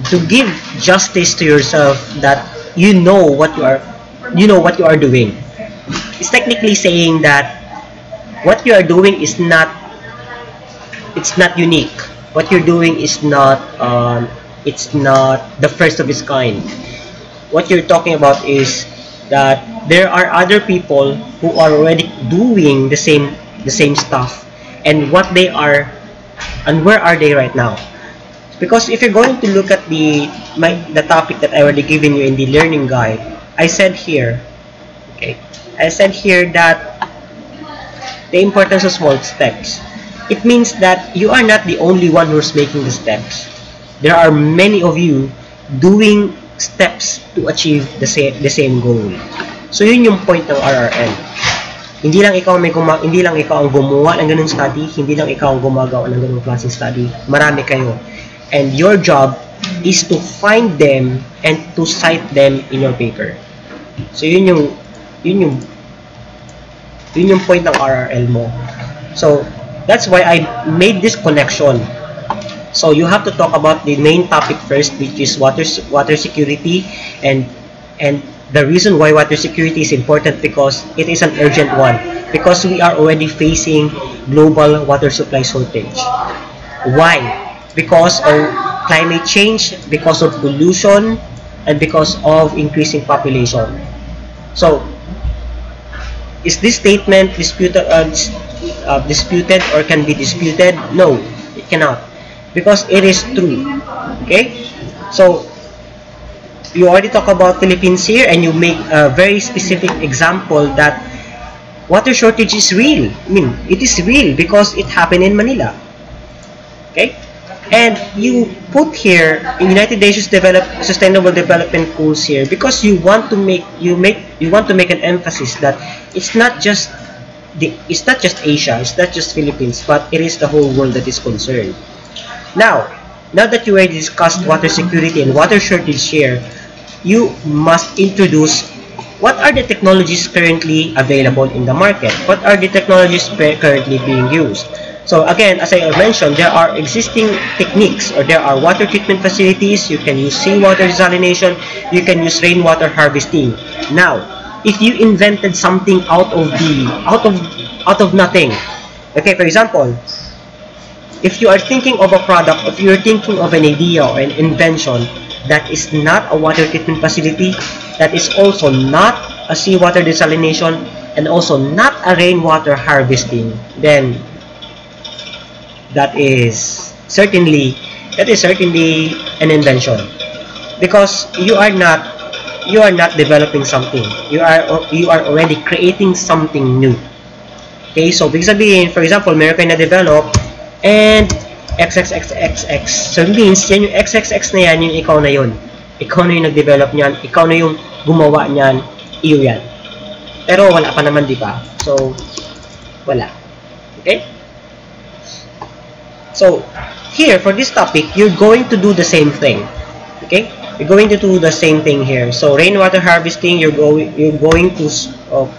to give justice to yourself that you know what you are doing. It's technically saying that what you are doing is not unique. What you're doing is not it's not the first of its kind. What you're talking about is that there are other people who are already doing the same stuff, and what they are and where are they right now. Because if you're going to look at the topic that I already given you in the learning guide, I said here that the importance of small steps. It means that you are not the only one who's making the steps. There are many of you doing steps to achieve the same goal. So yun yung point ng RRL. Hindi lang ikaw ang gumawa ng ganung study, hindi lang ikaw ang gumagawa ng ganung klaseng study. Marami kayo. And your job is to find them and to cite them in your paper. So yun yung point ng RRL mo. So that's why I made this connection. So you have to talk about the main topic first, which is water security, and the reason why water security is important because it is an urgent one, because we are already facing global water supply shortage. Why? Because of climate change, because of pollution, and because of increasing population. So is this statement disputed or can be disputed? No, it cannot, because it is true. Okay, so you already talk about Philippines here, and you make a very specific example that water shortage is real. I mean, it is real because it happened in Manila. Okay, and you put here in United Nations Sustainable Development Goals here because you want to make an emphasis that it's not just Asia, it's not just Philippines, but it is the whole world that is concerned. Now that you already discussed water security and water shortage here, you must introduce what are the technologies currently available in the market. What are the technologies currently being used? So again, as I mentioned, there are existing techniques, or there are water treatment facilities. You can use seawater desalination. You can use rainwater harvesting. Now, if you invented something out of nothing, okay, for example, if you are thinking of a product, if you're thinking of an idea or an invention that is not a water treatment facility, that is also not a seawater desalination, and also not a rainwater harvesting, then that is certainly an invention, because you are not developing something, you are already creating something new. Okay, so big sabihin, for example, meron kayo na-develop and XXXXX, so it means yan yung XXX na yan, yung ikaw na yun, ikaw na yung nag-develop niyan, ikaw na yung gumawa niyan, iyo yan. Pero wala pa naman, di ba? So wala. Okay, so here for this topic, you're going to do the same thing. Okay, you're going to do the same thing here. So rainwater harvesting, you're going to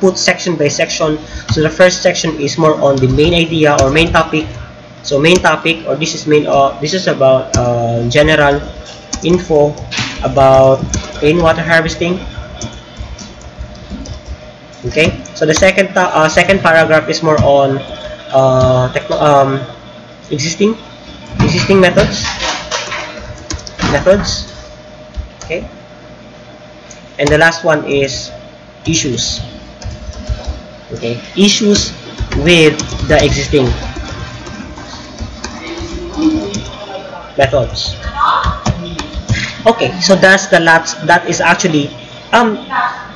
put section by section. So the first section is more on the main idea or main topic. So main topic, or this is about general info about rainwater harvesting. Okay, so the second paragraph is more on existing methods. Okay, and the last one is issues. Okay, issues with the existing methods. Okay, so that is actually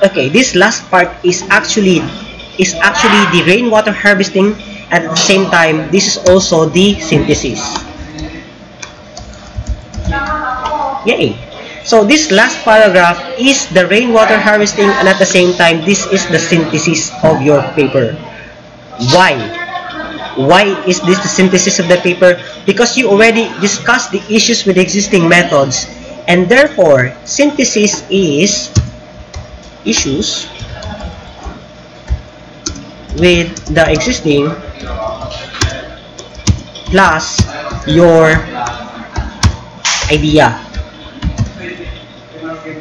okay, this last part is actually the rainwater harvesting, and at the same time this is also the synthesis. Yay! So this last paragraph is the rainwater harvesting, and at the same time this is the synthesis of your paper. Why? Why is this the synthesis of the paper? Because you already discussed the issues with existing methods, and therefore synthesis is issues with the existing plus your idea.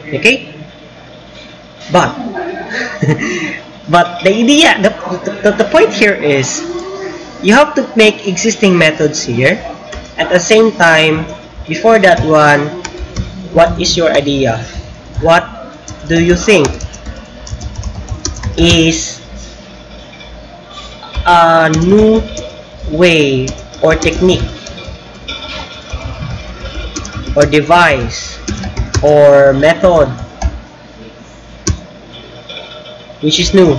Okay, but the idea, the point here is you have to make existing methods here. At the same time, before that one, what is your idea? What do you think is a new way or technique or device or method which is new,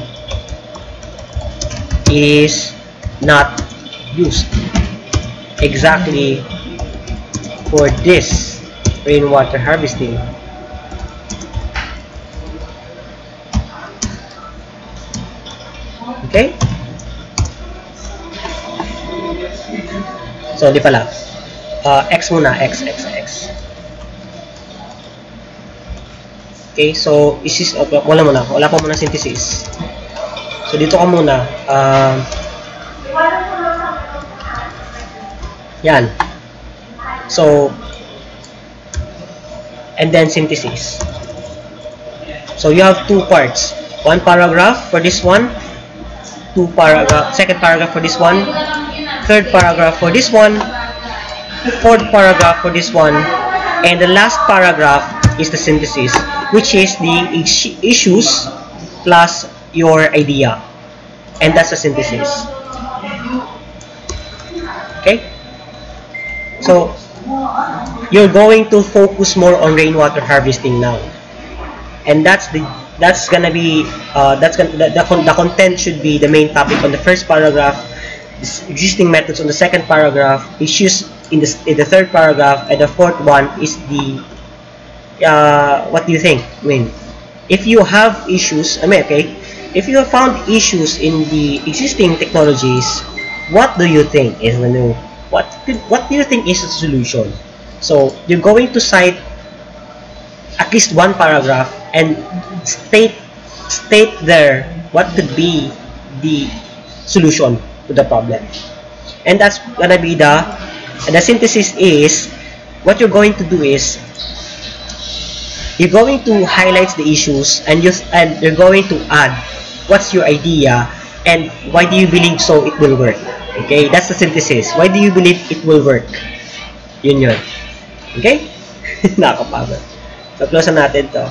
is not used exactly for this rainwater harvesting? Okay, so di pala X muna, X. Okay, so isis, wala pa muna synthesis. So dito ka muna, yan. So and then synthesis. So you have two parts, one paragraph for this one, second paragraph for this one, third paragraph for this one, fourth paragraph for this one, and the last paragraph is the synthesis, which is the issues plus your idea, and that's the synthesis. Okay, so you're going to focus more on rainwater harvesting now, and the content should be the main topic on the first paragraph, existing methods on the second paragraph, issues in the third paragraph, and the fourth one is the what do you think? I mean, if you have issues, if you have found issues in the existing technologies, what do you think is the new? What do you think is the solution? So you're going to cite at least one paragraph and state there what could be the solution to the problem, and that's gonna be the synthesis. Is what you're going to do is you're going to highlight the issues, and you're going to add what's your idea and why do you believe so it will work. Okay, that's the synthesis. Why do you believe it will work? Yun. Okay? Nakakapagod. So, close na natin to.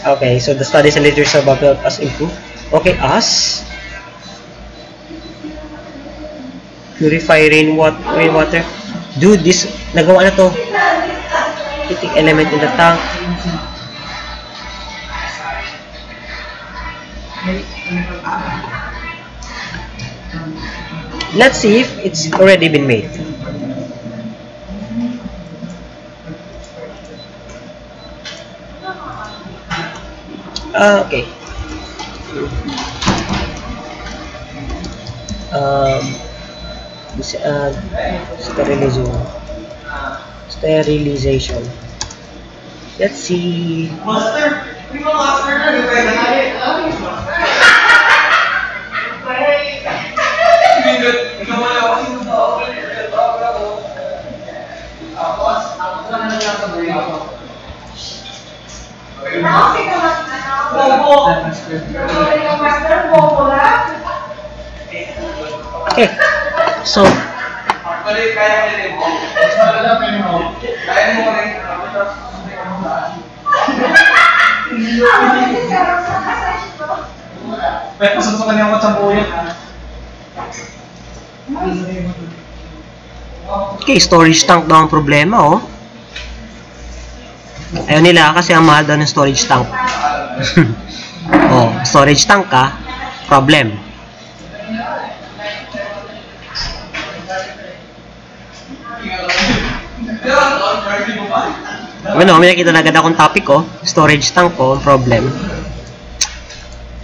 Okay, so the studies and literature about us improve. Okay, us. Purify rainwater. Dude, this, nagawa na to. Heating element in the tank. Let's see if it's already been made. Okay. Sterilization. Let's see. Okay, so okay, storage tank daw ang problema, oh. Ayaw nila kasi ang mahal daw ng storage tank. Oh, storage tank ka, problem. Ano, may nakita na agad akong topic ko, storage tank ko, problem.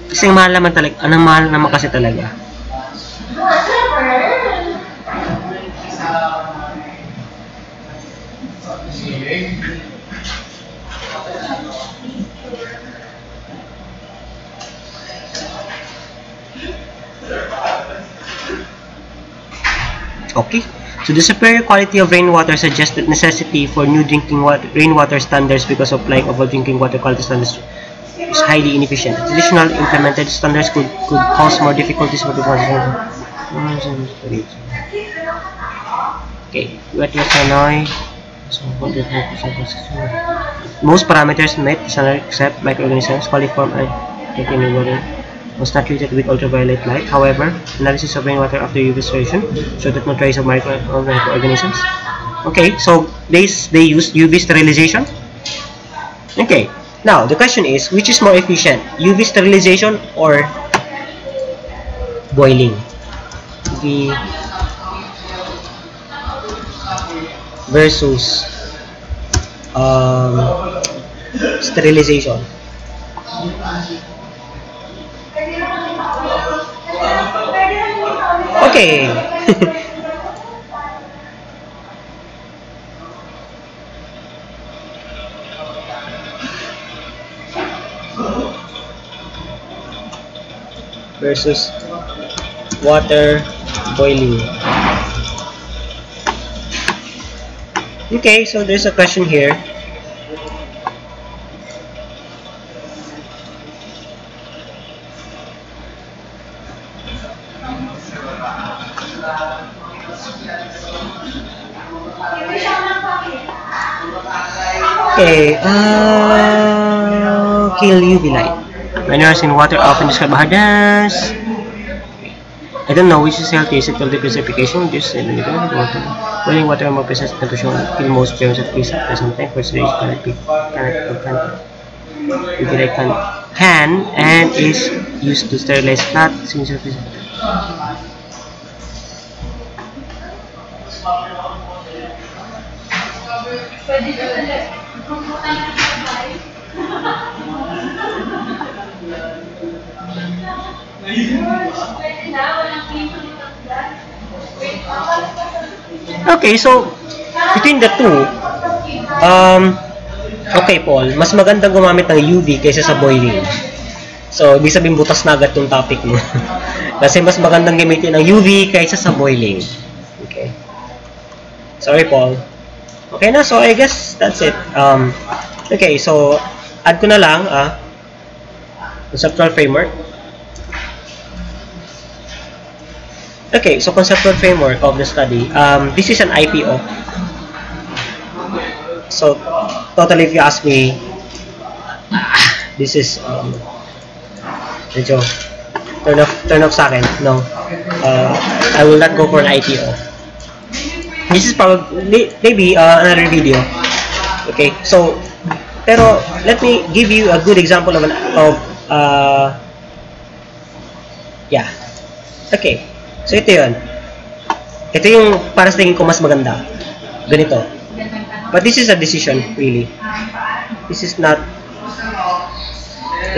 Kasi ang mahal naman talaga, anong mahal naman kasi talaga. Okay, so the superior quality of rainwater suggests the necessity for new rainwater standards because of applying of drinking water quality standards is highly inefficient. Traditional implemented standards could cause more difficulties for the process. Okay, most parameters met except microorganisms, coliform and taken water was not treated with ultraviolet light. However, analysis of rainwater after UV sterilization showed that no trace of microorganisms. Okay, so they used UV sterilization. Okay, now the question is, which is more efficient, UV sterilization or boiling? UV versus sterilization. Okay. Versus water boiling. Okay, so there's a question here. Okay, kill UV light. Minerals in water often described hazardous. I don't know which is healthiest. It will be precipitation, just water. Boiling water more precise temperature kill most germs at least at present time. Perspiration can and is used to sterilize flat surface. Okay, so between the two, okay Paul, mas magandang gumamit ng UV kaysa sa boiling. So, ibig sabihin butas na agad yung topic mo. Kasi mas magandang gamitin ng UV kaysa sa boiling. Okay. Sorry Paul. Okay na, so I guess that's it. Okay, so add ko na lang Conceptual framework. Okay, so conceptual framework of the study. This is an IPO. So, totally if you ask me, this is medyo turn off sa akin. No, I will not go for an IPO. This is probably maybe another video. Okay, so pero let me give you a good example of yeah. Okay. So, ito yun. Ito yung para sa tingin ko mas maganda. Ganito. But this is a decision, really. This is not...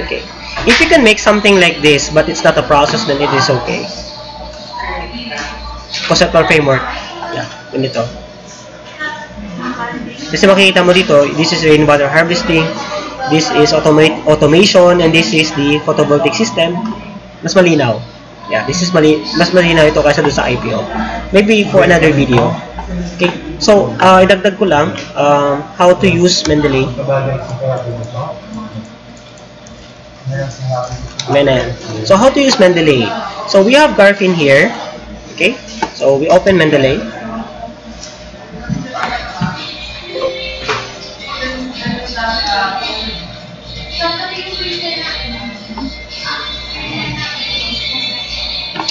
Okay. If you can make something like this, but it's not a process, then it is okay. Conceptual framework. Yeah, ganito. Kasi makikita mo dito, this is rainwater harvesting, this is automation, and this is the photovoltaic system. Mas malinaw. Yeah, this is mas malinaw ito kaysa doon sa IPO. Maybe for another video. Okay, so idagdag ko lang how to use Mendeley. So how to use Mendeley? So we have Garfin here. Okay, so we open Mendeley.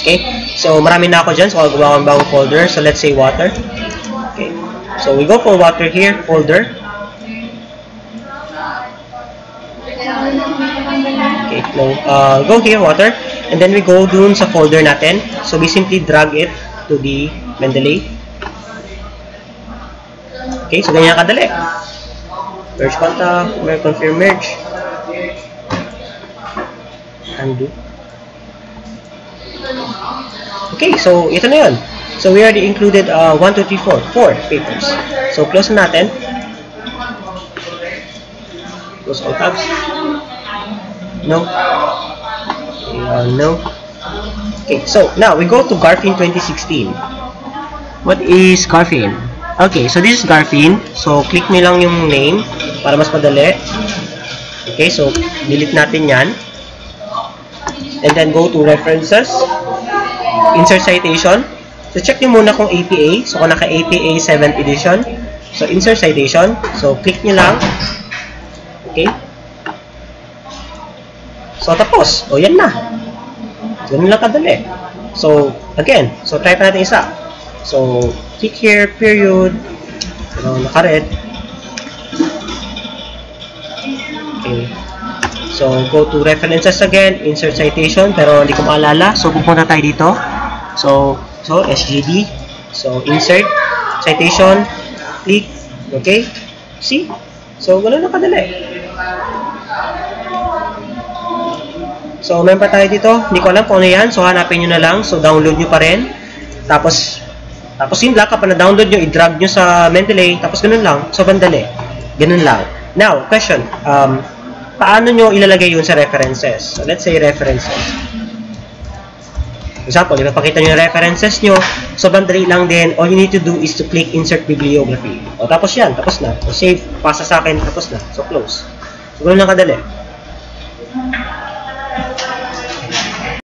Okay, so marami na ako dyan, so gagawa akong bagong folder. So let's say water. Okay, so we go for water here, folder. Okay, no, go here, water, and then we go dun sa folder natin. So we simply drag it to the Mendeley. Okay, so ganyan kadali. Merge contact, confirm merge. Undo. Okay, so ito na yun. So we already included 1, 2, 3, 4 papers. So close na natin. Close all tabs. No. No. Okay, so now we go to Garfin 2016. What is Garfin? Okay, so this is Garfin. So click nyo lang yung name para mas madali. Okay, so delete natin yan. And then go to references. Insert citation. So check nyo muna kung APA. So kung naka APA 7th edition. So insert citation. So click nyo lang. Okay. So tapos. O yan na. Ganun lang kadali. So again. So try pa natin isa. So click here. Period. Naka-red. Okay. So, go to references again, insert citation, pero hindi ko maalala. So, pupunta tayo dito. So SGD. So, insert, citation, click, okay? See? So, gano'n na kadali. So, member tayo dito. Hindi ko alam kung ano yan. So, hanapin nyo na lang. So, download nyo pa rin. Tapos yun lang, kapag na-download nyo, i-drag nyo sa Mendeley. Tapos, gano'n lang. So, bandali. Gano'n lang. Now, question. Paano nyo ilalagay yun sa references? So, let's say references. For example, ipapakita nyo yung references nyo. So, bandali lang din. All you need to do is to click insert bibliography. O, tapos yan. Tapos na. O, save. Pasa sa akin. Tapos na. So, close. So, gano'n lang kadali.